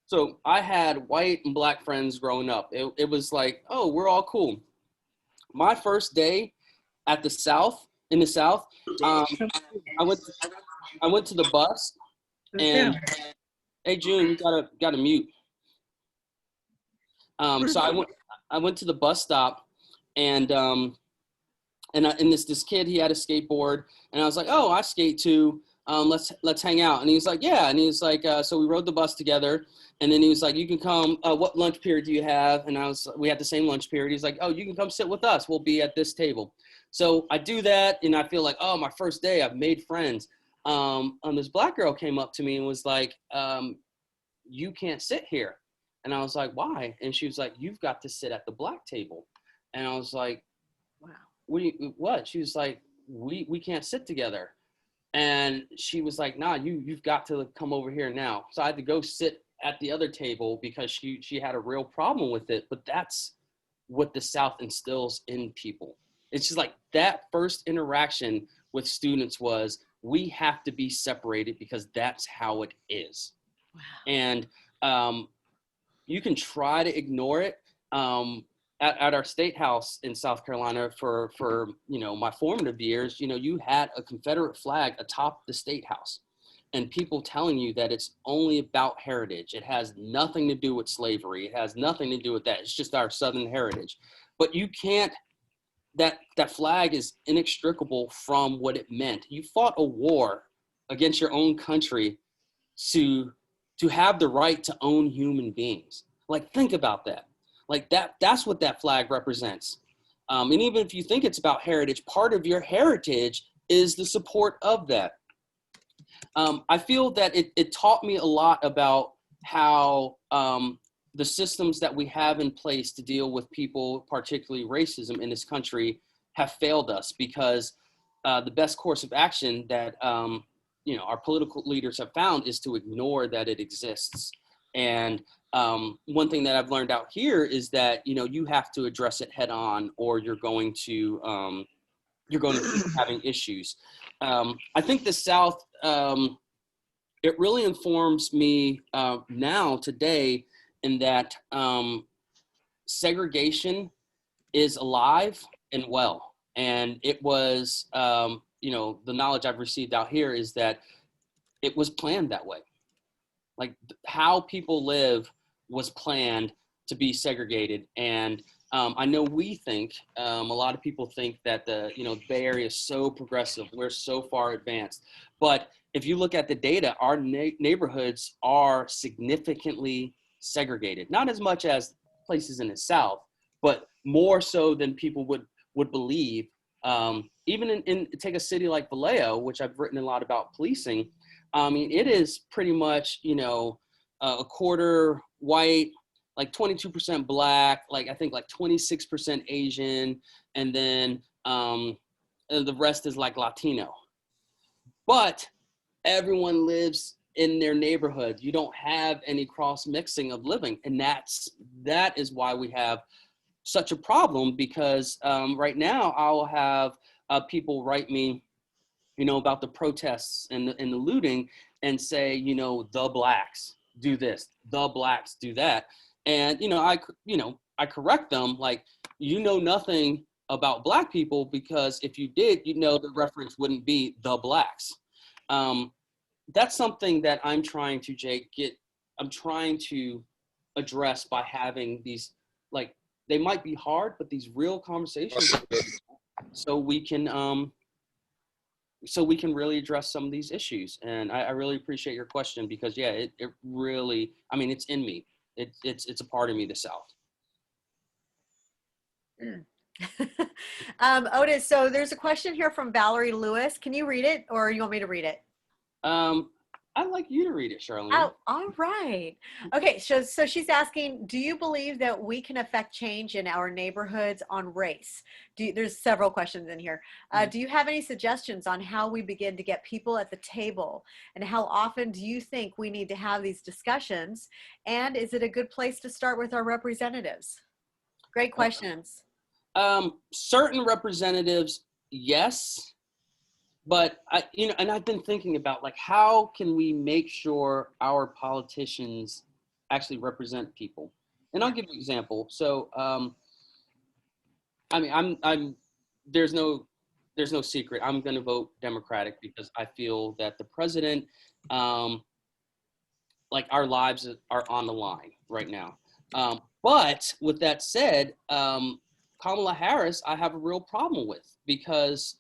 So I had white and Black friends growing up. It was like, oh, we're all cool. My first day at the South, in the South, I went to the bus, and hey, June, you gotta mute. So I went to the bus stop, and this kid, he had a skateboard, and I was like, oh, I skate too. Let's hang out. And he was like, yeah. And he was like, so we rode the bus together. And then he was like, you can come, what lunch period do you have? And we had the same lunch period. He's like, oh, you can come sit with us. We'll be at this table. So I do that, and I feel like, oh, my first day, I've made friends. This Black girl came up to me and was like, you can't sit here. And I was like, why? And she was like, you've got to sit at the Black table. And I was like, wow, what? She was like, we can't sit together. And she was like, nah, you've got to come over here now. So I had to go sit at the other table because she had a real problem with it. But that's what the South instills in people. It's just like that first interaction with students was, we have to be separated because that's how it is. Wow. And you can try to ignore it. At our state house in South Carolina for my formative years, you had a Confederate flag atop the state house, and people telling you that it's only about heritage. It has nothing to do with slavery. It has nothing to do with that. It's just our Southern heritage. But you can't, that flag is inextricable from what it meant. You fought a war against your own country to have the right to own human beings. Like, think about that. Like that's what that flag represents. And even if you think it's about heritage, part of your heritage is the support of that. I feel that it taught me a lot about how the systems that we have in place to deal with people, particularly racism in this country, have failed us, because the best course of action that our political leaders have found is to ignore that it exists. And one thing that I've learned out here is that, you have to address it head on, or you're going to keep having issues. I think the South, it really informs me now today in that segregation is alive and well. And it was, the knowledge I've received out here is that it was planned that way. Like how people live was planned to be segregated. And I know we think, a lot of people think that the Bay Area is so progressive, we're so far advanced. But if you look at the data, our neighborhoods are significantly segregated. Not as much as places in the South, but more so than people would believe. Even in take a city like Vallejo, which I've written a lot about policing. I mean, it is pretty much, a quarter white, like 22% Black, like I think like 26% Asian, and then the rest is like Latino. But everyone lives in their neighborhood. You don't have any cross mixing of living, and that is why we have such a problem. Because right now I'll have people write me, about the protests and the looting, and say, the Blacks do this, the Blacks do that. And, I correct them, like, nothing about Black people, because if you did, you know the reference wouldn't be the Blacks. That's something that I'm trying to, Jake, I'm trying to address by having these, like, they might be hard, but these real conversations, so we can really address some of these issues. And I really appreciate your question, because yeah, it really, I mean, it's in me. It's a part of me, the South. Otis, so there's a question here from Valerie Lewis. Can you read it, or you want me to read it? I'd like you to read it, Charlene. Oh, all right. Okay, so she's asking, do you believe that we can affect change in our neighborhoods on race? There's several questions in here. Do you have any suggestions on how we begin to get people at the table? And how often do you think we need to have these discussions? And is it a good place to start with our representatives? Great questions. Certain representatives, yes. But and I've been thinking about, like, how can we make sure our politicians actually represent people? And I'll give you an example. So, I mean, there's no secret. I'm going to vote Democratic because I feel that the president, like, our lives are on the line right now. But with that said, Kamala Harris, I have a real problem with, because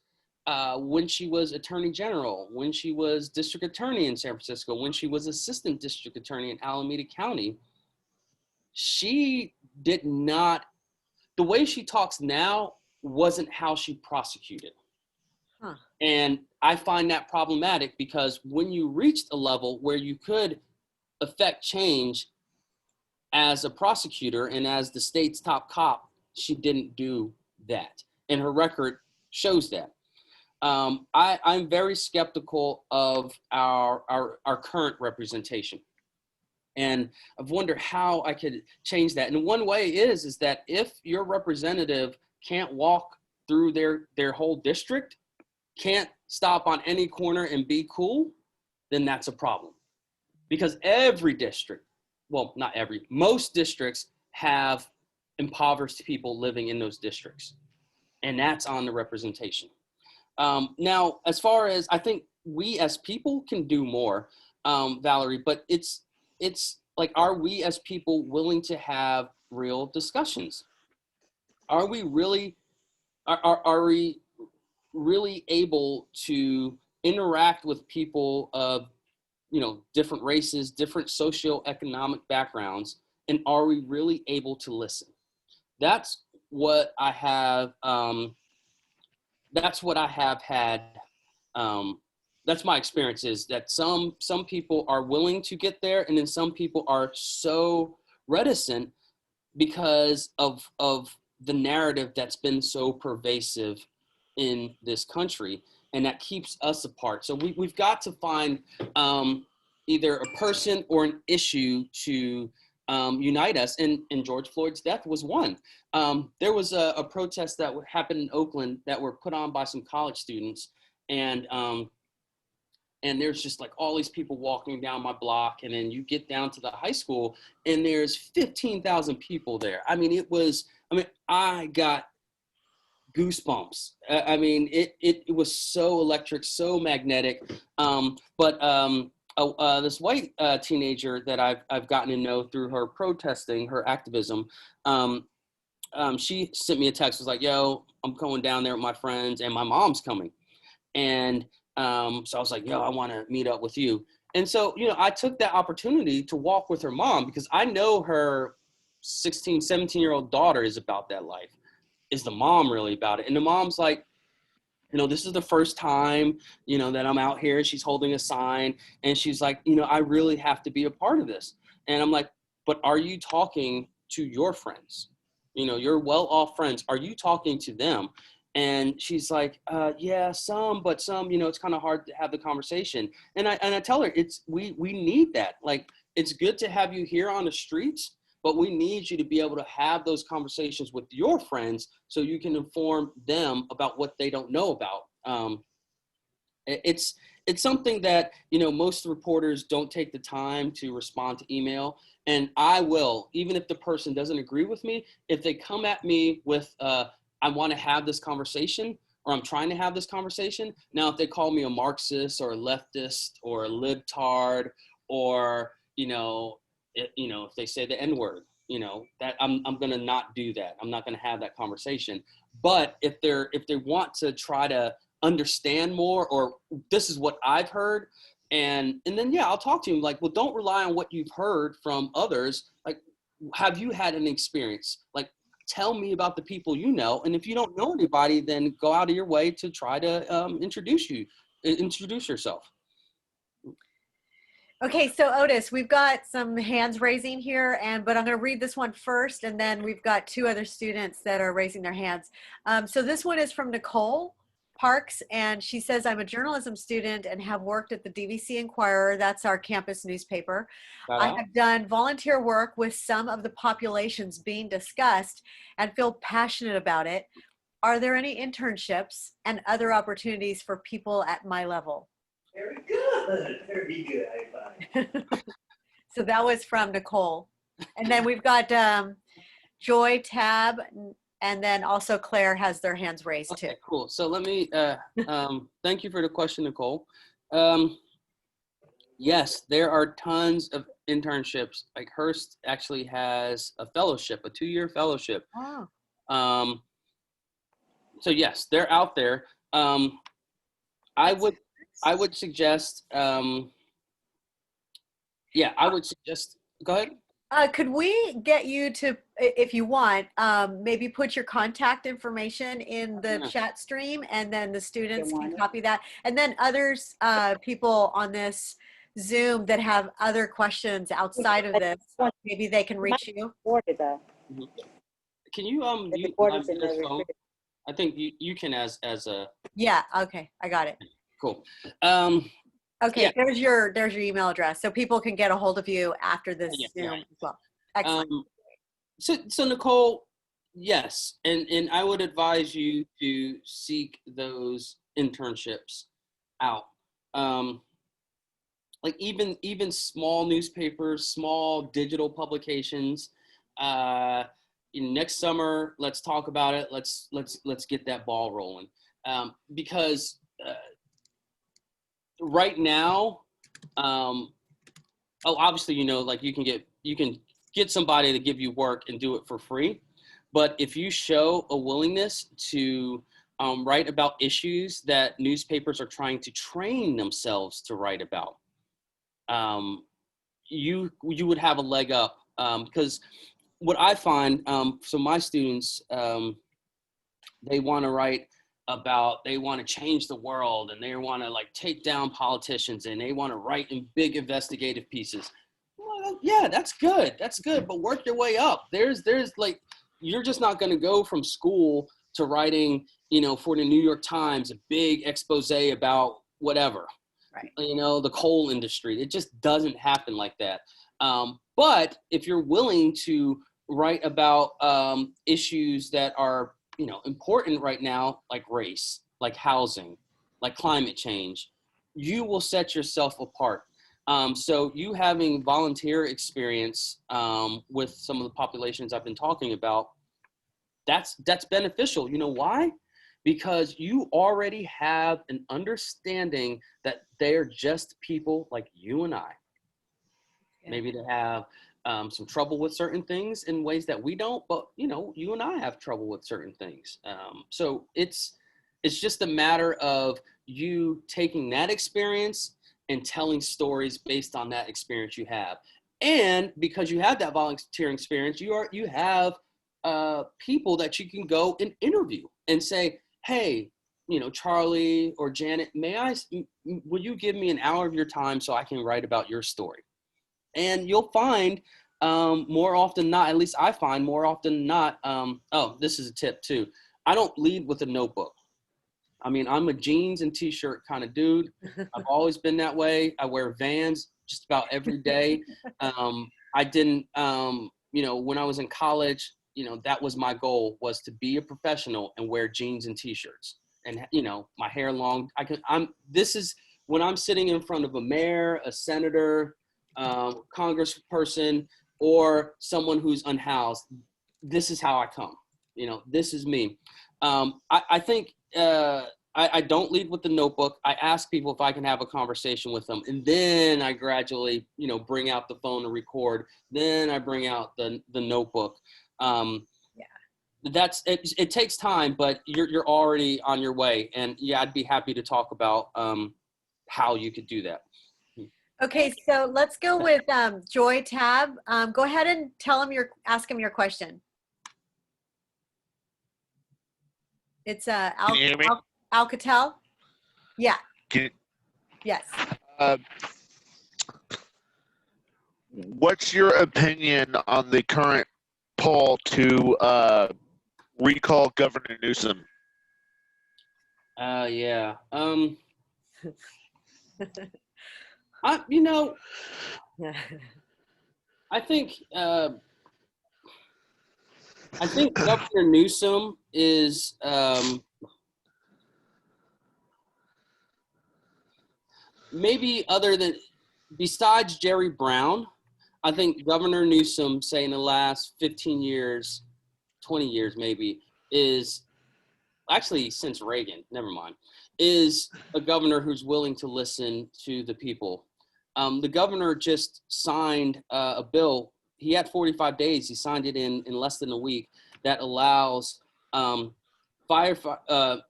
when she was attorney general, when she was district attorney in San Francisco, when she was assistant district attorney in Alameda County, she did not, the way she talks now wasn't how she prosecuted. Huh. And I find that problematic, because when you reached a level where you could affect change as a prosecutor and as the state's top cop, she didn't do that. And her record shows that. I'm very skeptical of our current representation, and I've wondered how I could change that. And one way is that if your representative can't walk through their whole district, can't stop on any corner and be cool, then that's a problem. Because every district, well, not every, most districts have impoverished people living in those districts, and that's on the representation. Now, as far as, I think we as people can do more, Valerie, but it's like, are we as people willing to have real discussions? Are we really, are we really able to interact with people of, different races, different socioeconomic backgrounds, and are we really able to listen? That's what I have, that's what I have had. That's my experience, is that some people are willing to get there, and then some people are so reticent because of the narrative that's been so pervasive in this country, and that keeps us apart. So we've got to find either a person or an issue to unite us, and George Floyd's death was one. There was a protest that happened in Oakland that were put on by some college students, and there's just, like, all these people walking down my block, and then you get down to the high school, and there's 15,000 people there. I mean, I got goosebumps. I mean, it was so electric, so magnetic. This white teenager that I've gotten to know through her protesting, her activism, she sent me a text, was like, yo, I'm going down there with my friends, and my mom's coming. And so I was like, yo, I want to meet up with you. And so, I took that opportunity to walk with her mom, because I know her 16, 17-year-old daughter is about that life. Is the mom really about it? And the mom's like, this is the first time, that I'm out here. She's holding a sign, and she's like, I really have to be a part of this. And I'm like, but are you talking to your friends? Your well-off friends, are you talking to them? And she's like, yeah, some, but some, it's kind of hard to have the conversation. And I tell her, we need that. Like, it's good to have you here on the streets, but we need you to be able to have those conversations with your friends so you can inform them about what they don't know about. It's something that, most reporters don't take the time to respond to email. And I will, even if the person doesn't agree with me, if they come at me with I want to have this conversation, or I'm trying to have this conversation. Now, if they call me a Marxist or a leftist or a libtard, or, if they say the N-word, that I'm going to not do that. I'm not going to have that conversation. But if they want to try to understand more, or this is what I've heard, and then, yeah, I'll talk to him like, well, don't rely on what you've heard from others. Like, have you had an experience? Like, tell me about the people you know. And if you don't know anybody, then go out of your way to try to introduce yourself. Okay, so Otis, we've got some hands raising here, but I'm going to read this one first, and then we've got 2 other students that are raising their hands. So this one is from Nicole Parks, and she says, I'm a journalism student and have worked at the DVC Inquirer. That's our campus newspaper. I have done volunteer work with some of the populations being discussed and feel passionate about it. Are there any internships and other opportunities for people at my level? Very good. Very good. High five. So that was from Nicole. And then we've got Joy, Tab, and then also Claire has their hands raised too. Okay, cool. So let me, thank you for the question, Nicole. Yes, there are tons of internships. Like Hearst actually has a fellowship, a 2-year fellowship. Oh. So yes, they're out there. I would suggest, I would suggest, go ahead. Could we get you to, if you want, maybe put your contact information in the chat stream, and then the students can copy that. And then others, people on this Zoom that have other questions outside of this, maybe they can reach you. Can you, I think you can as a. Yeah, okay, I got it. Cool. Okay, yeah. there's your email address, so people can get a hold of you after this Zoom as well. Excellent. So Nicole, yes, and I would advise you to seek those internships out. Like even small newspapers, small digital publications. Next summer, let's talk about it. Let's get that ball rolling, because. Right now, obviously, like you can get somebody to give you work and do it for free. But if you show a willingness to write about issues that newspapers are trying to train themselves to write about, you would have a leg up. Because what I find, so my students, they want to write about, they want to change the world, and they want to like take down politicians, and they want to write in big investigative pieces. Well, yeah, that's good, but work your way up. There's like, you're just not going to go from school to writing, for the New York Times, a big expose about whatever, right? The coal industry. It just doesn't happen like that. But if you're willing to write about issues that are important right now, like race, like housing, like climate change, you will set yourself apart. So you having volunteer experience with some of the populations I've been talking about, that's beneficial. You know why? Because you already have an understanding that they're just people like you and I. Yeah. Maybe they have some trouble with certain things in ways that we don't, but you and I have trouble with certain things. So it's just a matter of you taking that experience and telling stories based on that experience you have. And because you have that volunteering experience, you have people that you can go and interview and say, hey, Charlie or Janet, will you give me an hour of your time so I can write about your story? And you'll find more often than not, at least I find more often than not, this is a tip too. I don't lead with a notebook. I mean, I'm a jeans and t-shirt kind of dude. I've always been that way. I wear Vans just about every day. I didn't, when I was in college, that was my goal, was to be a professional and wear jeans and t-shirts and, my hair long. This is when I'm sitting in front of a mayor, a senator, congressperson, or someone who's unhoused. This is how I come. This is me. I think I don't lead with the notebook. I ask people if I can have a conversation with them, and then I gradually, bring out the phone and record. Then I bring out the notebook. That's it. It takes time, but you're already on your way. And yeah, I'd be happy to talk about how you could do that. Okay, so let's go with Joy Tab. Go ahead and ask him your question. It's Can you hear me? Alcatel. Yeah. Yes. What's your opinion on the current poll to recall Governor Newsom? Yeah. I think Governor Newsom is maybe besides Jerry Brown, I think Governor Newsom, say in the last 15 years, 20 years maybe, is actually since Reagan, never mind, is a governor who's willing to listen to the people. The governor just signed a bill. He had 45 days. He signed it in less than a week that allows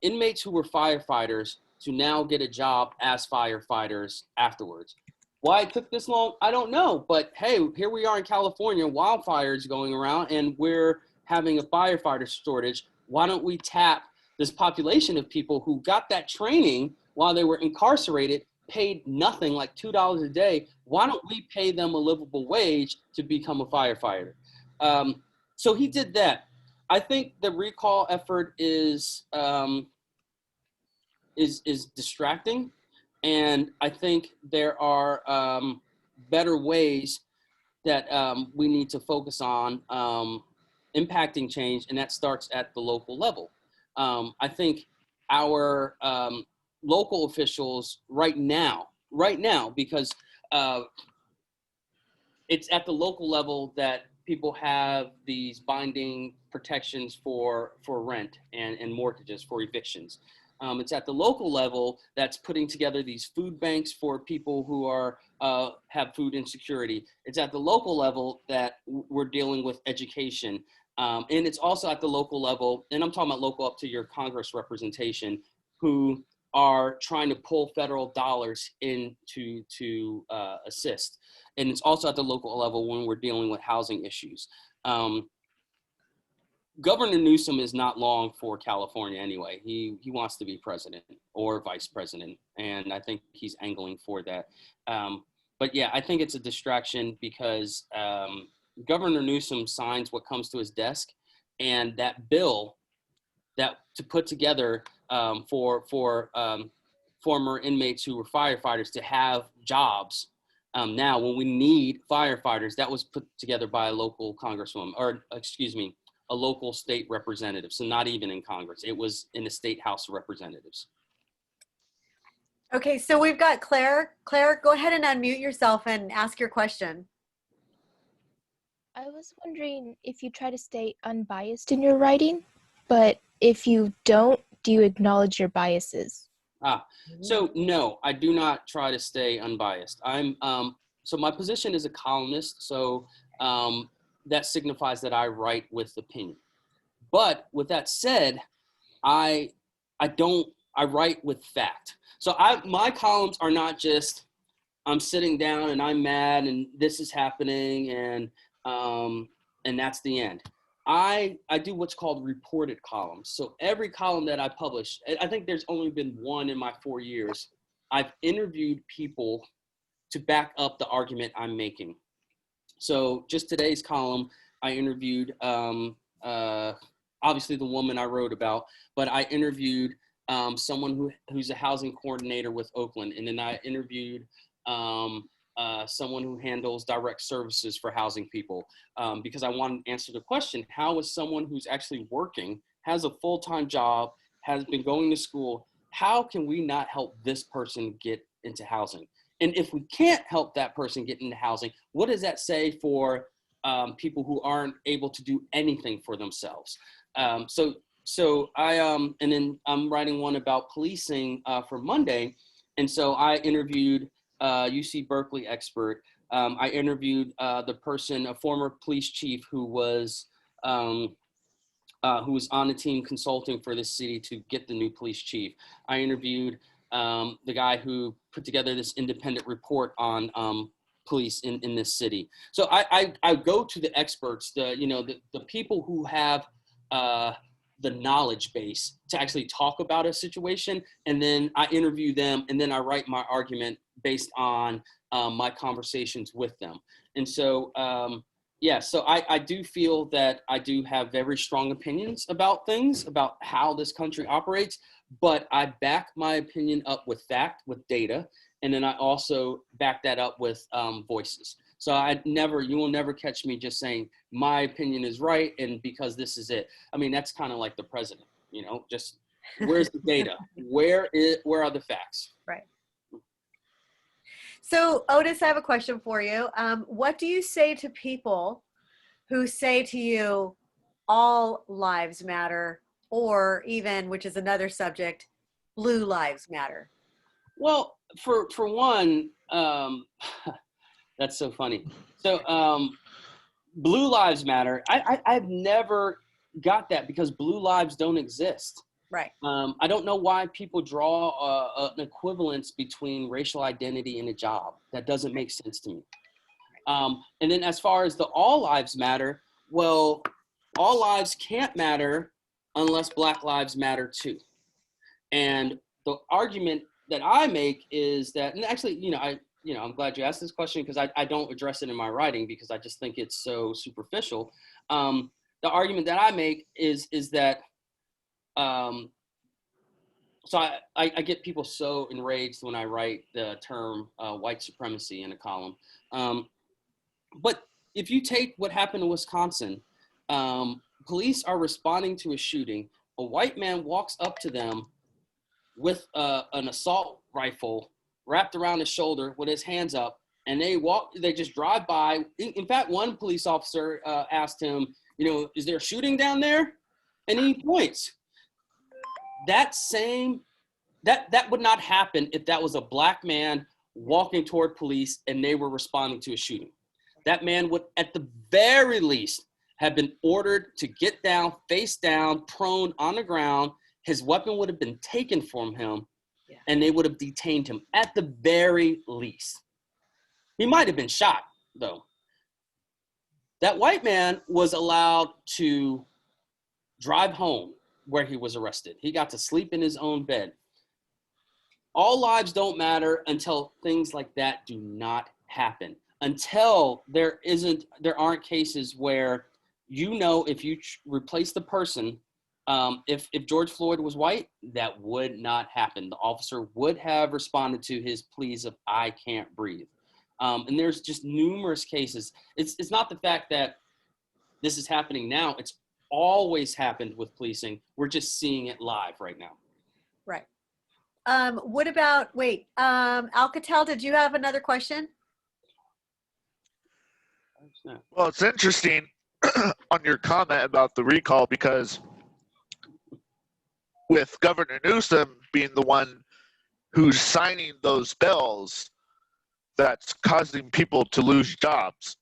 inmates who were firefighters to now get a job as firefighters afterwards. Why it took this long, I don't know. But hey, here we are in California, wildfires going around, and we're having a firefighter shortage. Why don't we tap this population of people who got that training while they were incarcerated, paid nothing, like $2 a day? Why don't we pay them a livable wage to become a firefighter? So he did that. I think the recall effort is distracting, and I think there are better ways that we need to focus on impacting change, and that starts at the local level. I think our local officials right now, because it's at the local level that people have these binding protections for rent and mortgages, for evictions. It's at the local level that's putting together these food banks for people who have food insecurity. It's at the local level that we're dealing with education. And it's also at the local level, and I'm talking about local up to your Congress representation, who are trying to pull federal dollars in to assist. And it's also at the local level when we're dealing with housing issues. Governor Newsom is not long for California anyway. He wants to be president or vice president, and I think he's angling for that. But yeah, I think it's a distraction because Governor Newsom signs what comes to his desk, and that bill that to put together for former inmates who were firefighters to have jobs now when we need firefighters, that was put together by a local congresswoman, or excuse me, a local state representative. So not even in Congress, it was in the state House of Representatives. Okay, so we've got Claire. Claire, go ahead and unmute yourself and ask your question. I was wondering if you try to stay unbiased in your writing, but if you don't, do you acknowledge your biases? So no, I do not try to stay unbiased. So my position is a columnist, so that signifies that I write with opinion. But with that said, I write with fact. So my columns are not just I'm sitting down and I'm mad and this is happening and that's the end. I do what's called reported columns. So every column that I publish, I think there's only been one in my 4 years, I've interviewed people to back up the argument I'm making. So just today's column, I interviewed obviously the woman I wrote about, but I interviewed someone who's a housing coordinator with Oakland, and then I interviewed someone who handles direct services for housing people because I wanted to answer the question, how is someone who's actually working, has a full-time job, has been going to school, how can we not help this person get into housing? And if we can't help that person get into housing, what does that say for people who aren't able to do anything for themselves? So so and then I'm writing one about policing for Monday. And so I interviewed UC Berkeley expert. I interviewed the person, a former police chief who was on the team consulting for this city to get the new police chief. I interviewed the guy who put together this independent report on police in this city. So I go to the experts, the people who have the knowledge base to actually talk about a situation, and then I interview them, and then I write my argument based on my conversations with them. And so, yeah, so I do feel that I do have very strong opinions about things, about how this country operates, but I back my opinion up with fact, with data, and then I also back that up with voices. So you will never catch me just saying my opinion is right and because this is it. I mean, that's kind of like the president, just where's the data? Where are the facts? Right. So Otis, I have a question for you. What do you say to people who say to you, all lives matter, or even, which is another subject, blue lives matter? Well, for one, that's so funny. So blue lives matter. I've never got that because blue lives don't exist. Right. I don't know why people draw an equivalence between racial identity and a job. That doesn't make sense to me. And then as far as the all lives matter, well, all lives can't matter unless Black lives matter too. And the argument that I make is that, and actually, I'm glad you asked this question because I don't address it in my writing because I just think it's so superficial. The argument that I make is that, so I get people so enraged when I write the term white supremacy in a column. But if you take what happened in Wisconsin, police are responding to a shooting. A white man walks up to them with an assault rifle wrapped around his shoulder with his hands up, and they just drive by. In fact, one police officer asked him, is there a shooting down there? And he points. That would not happen if that was a Black man walking toward police and they were responding to a shooting. That man would, at the very least, have been ordered to get down, face down, prone on the ground. His weapon would have been taken from him, and they would have detained him at the very least. He might have been shot, though. That white man was allowed to drive home where he was arrested. He got to sleep in his own bed. All lives don't matter until things like that do not happen. Until there aren't cases where, if you replace the person, if George Floyd was white, that would not happen. The officer would have responded to his pleas of "I can't breathe." And there's just numerous cases. It's not the fact that this is happening now. It's always happened with policing. We're just seeing it live right now. Right. What about, Alcatel, did you have another question? Well, it's interesting on your comment about the recall because with Governor Newsom being the one who's signing those bills, that's causing people to lose jobs.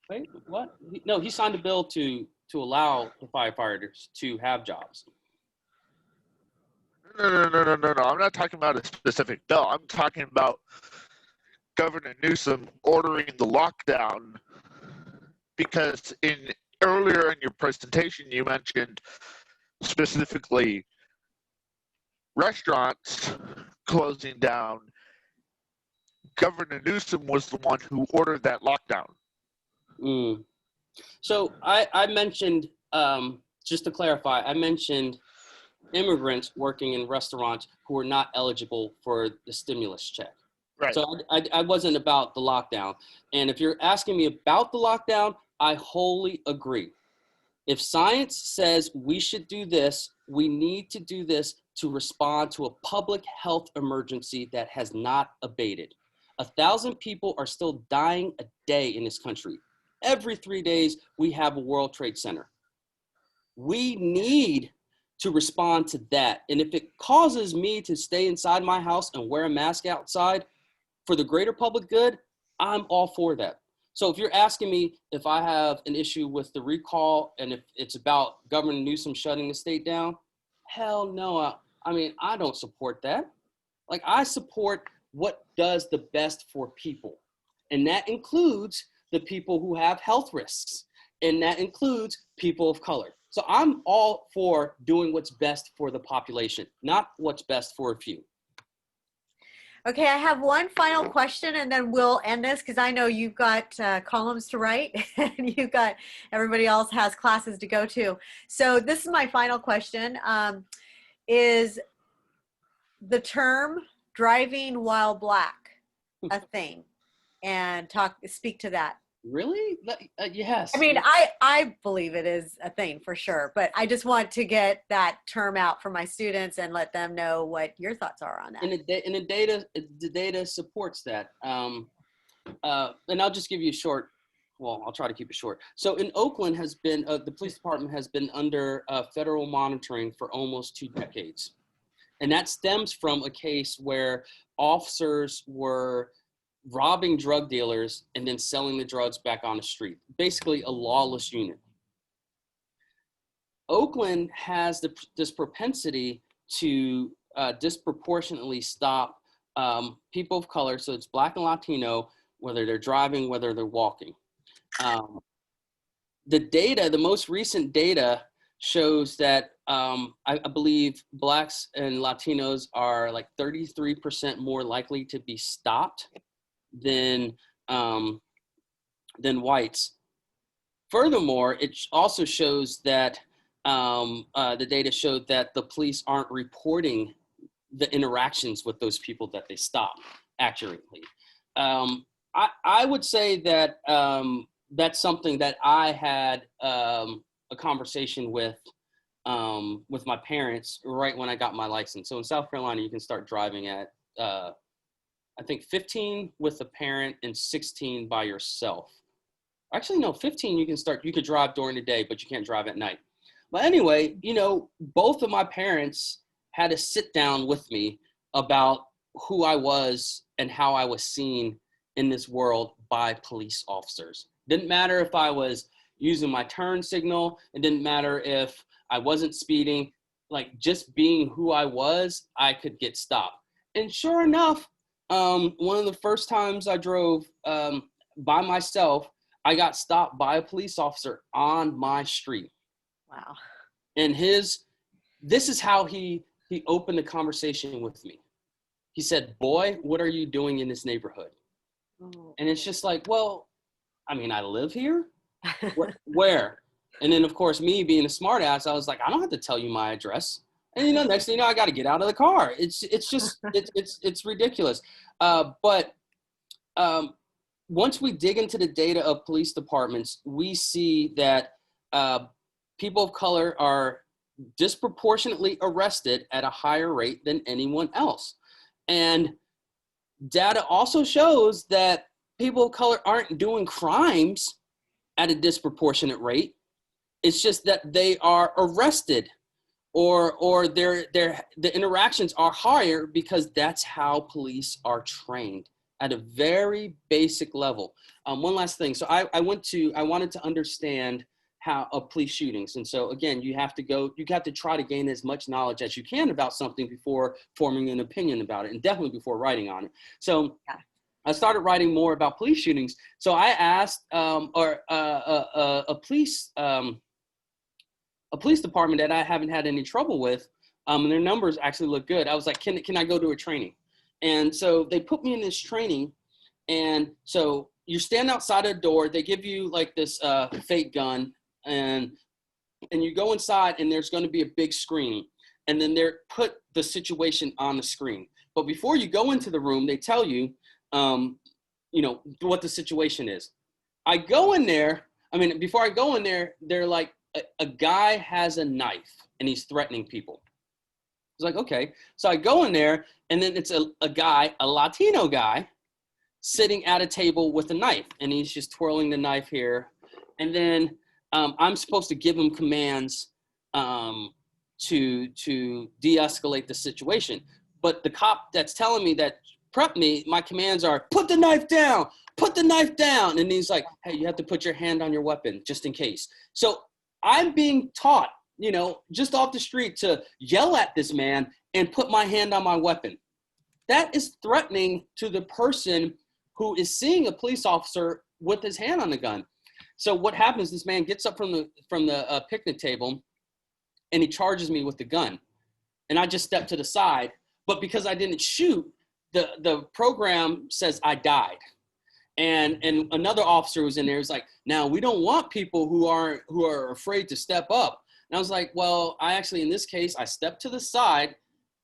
Wait, what? No, he signed a bill to allow the firefighters to have jobs. No. I'm not talking about a specific bill. I'm talking about Governor Newsom ordering the lockdown because earlier in your presentation, you mentioned specifically restaurants closing down. Governor Newsom was the one who ordered that lockdown. So I mentioned, just to clarify, I mentioned immigrants working in restaurants who are not eligible for the stimulus check. Right. So I wasn't about the lockdown. And if you're asking me about the lockdown, I wholly agree. If science says we should do this, we need to do this to respond to a public health emergency that has not abated. 1,000 people are still dying a day in this country. Every 3 days, we have a World Trade Center. We need to respond to that. And if it causes me to stay inside my house and wear a mask outside for the greater public good, I'm all for that. So if you're asking me if I have an issue with the recall and if it's about Governor Newsom shutting the state down, hell no. I mean, I don't support that. Like, I support what does the best for people. And that includes the people who have health risks. And that includes people of color. So I'm all for doing what's best for the population, not what's best for a few. Okay, I have one final question and then we'll end this because I know you've got columns to write and you've got, everybody else has classes to go to. So this is my final question. Is the term driving while black a thing? And speak to that. Really? Yes. I mean, I believe it is a thing for sure, but I just want to get that term out for my students and let them know what your thoughts are on that. And the data supports that. And I'll just give you a short, well, I'll try to keep it short. So in Oakland has been, the police department has been under federal monitoring for almost 2 decades. And that stems from a case where officers were robbing drug dealers and then selling the drugs back on the street. Basically a lawless unit. Oakland has this propensity to disproportionately stop people of color, so it's Black and Latino, whether they're driving, whether they're walking. The data, the most recent data shows that I believe Blacks and Latinos are like 33% more likely to be stopped than whites. Furthermore, it also shows that the data showed that the police aren't reporting the interactions with those people that they stop accurately. I would say that that's something that I had a conversation with my parents right when I got my license. So in South Carolina, you can start driving at I think 15 with a parent and 16 by yourself. Actually, no, 15 you could drive during the day, but you can't drive at night. But anyway, you know, both of my parents had to sit down with me about who I was and how I was seen in this world by police officers. Didn't matter if I was using my turn signal. It didn't matter if I wasn't speeding. Like, just being who I was, I could get stopped. And sure enough, one of the first times I drove by myself, I got stopped by a police officer on my street. Wow. And this is how he opened the conversation with me. He said, "Boy, what are you doing in this neighborhood?" Oh. And it's just like, well, I mean, I live here. Where? And then, of course, me being a smart ass, I was like, I don't have to tell you my address. And, you know, next thing you know, I got to get out of the car. It's just, it's ridiculous. But once we dig into the data of police departments, we see that people of color are disproportionately arrested at a higher rate than anyone else. And data also shows that people of color aren't doing crimes at a disproportionate rate. It's just that they are arrested or the interactions are higher because that's how police are trained at a very basic level. One last thing. So I wanted to understand how of police shootings. And so again, you have to try to gain as much knowledge as you can about something before forming an opinion about it, and definitely before writing on it. So yeah. I started writing more about police shootings. So I asked a police department that I haven't had any trouble with, and their numbers actually look good. I was like, can I go to a training? And so they put me in this training. And so you stand outside a door, they give you like this fake gun, and you go inside and there's going to be a big screen. And then they're put the situation on the screen. But before you go into the room, they tell you, you know, what the situation is. I go in there. I mean, before I go in there, they're like, a guy has a knife and he's threatening people. It's like, okay. So I go in there, and then it's a guy, a Latino guy, sitting at a table with a knife, and he's just twirling the knife here. And then I'm supposed to give him commands to de-escalate the situation. But the cop that's telling me that prep me, my commands are put the knife down, and he's like, hey, you have to put your hand on your weapon just in case. So I'm being taught, you know, just off the street to yell at this man and put my hand on my weapon. That is threatening to the person who is seeing a police officer with his hand on the gun. So what happens, this man gets up from the picnic table and he charges me with the gun. And I just step to the side. But because I didn't shoot, the program says I died. And another officer was in there. He's like, now we don't want people who are afraid to step up. And I was like, well, I actually, in this case, I stepped to the side,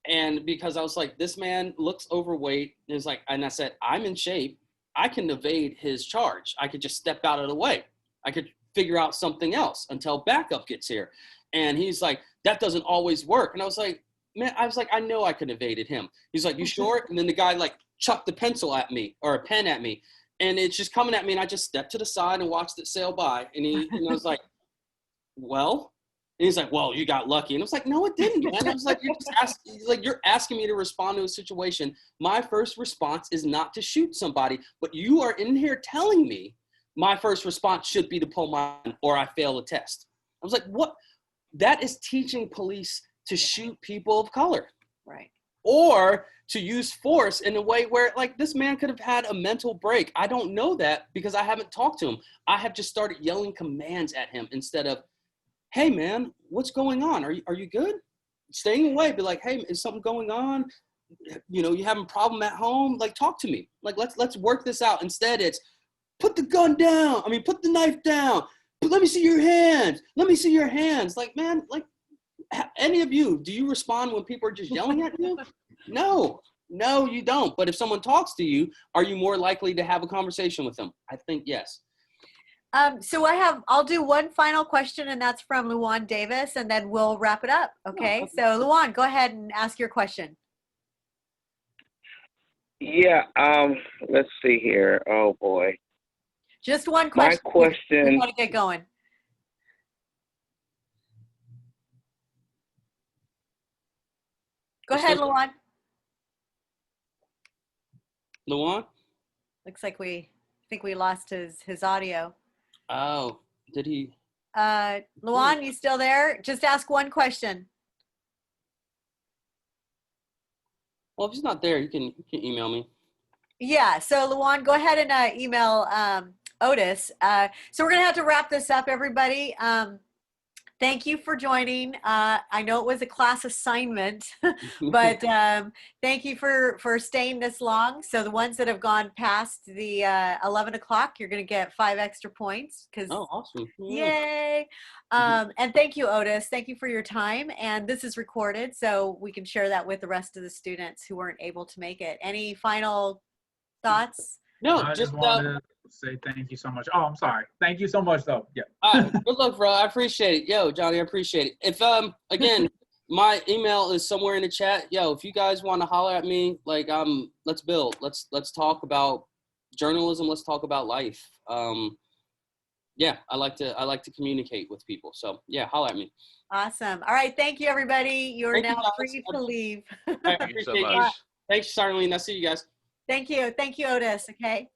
and because I was like, this man looks overweight. And it's like, and I said, I'm in shape. I can evade his charge. I could just step out of the way. I could figure out something else until backup gets here. And he's like, that doesn't always work. And I was like, man, I know I could have evaded him. He's like, you sure? And then the guy like chucked the pencil at me, or a pen at me. And it's just coming at me, and I just stepped to the side and watched it sail by. And I was like, well, and he's like, well, you got lucky. And I was like, no, it didn't, man. I was like, you're asking me to respond to a situation. My first response is not to shoot somebody, but you are in here telling me my first response should be to pull my gun or I fail the test. I was like, what? That is teaching police to shoot people of color. Right. Or to use force in a way where, like, this man could have had a mental break. I don't know that because I haven't talked to him. I have just started yelling commands at him instead of, hey, man, what's going on? Are you good? Staying away. Be like, hey, is something going on? You know, you having a problem at home? Like, talk to me. Like, let's work this out. Instead, it's put the gun down. Put the knife down. Let me see your hands. Let me see your hands. Like, man, like, any of you, do you respond when people are just yelling at you? No, you don't. But if someone talks to you, are you more likely to have a conversation with them? I think yes. So I'll do one final question, and that's from Luan Davis, and then we'll wrap it up. Okay. So Luan, go ahead and ask your question. Yeah. Let's see here. Oh boy. Just one question. My question. We want to get going. Go ahead, Luan. Luan? Looks like I think we lost his audio. Oh, did he? Luan, you still there? Just ask one question. Well, if he's not there, you can email me. Yeah, so Luan, go ahead and email Otis. So we're going to have to wrap this up, everybody. Thank you for joining. I know it was a class assignment, but thank you for staying this long. So the ones that have gone past the 11 o'clock, you're going to get 5 extra points. Oh, awesome. Yay. And thank you, Otis. Thank you for your time. And this is recorded, so we can share that with the rest of the students who weren't able to make it. Any final thoughts? No, I just wanted to say thank you so much. Oh, I'm sorry. Thank you so much, though. Yeah. Good luck, bro. I appreciate it. Yo, Johnny, I appreciate it. If again, my email is somewhere in the chat. Yo, if you guys want to holler at me, like let's build. Let's talk about journalism. Let's talk about life. Yeah, I like to communicate with people. So yeah, holler at me. Awesome. All right. Thank you, everybody. You're now free to leave. I Thank you so appreciate much. Thanks, Charleen. I'll see you guys. Thank you. Thank you, Otis. Okay.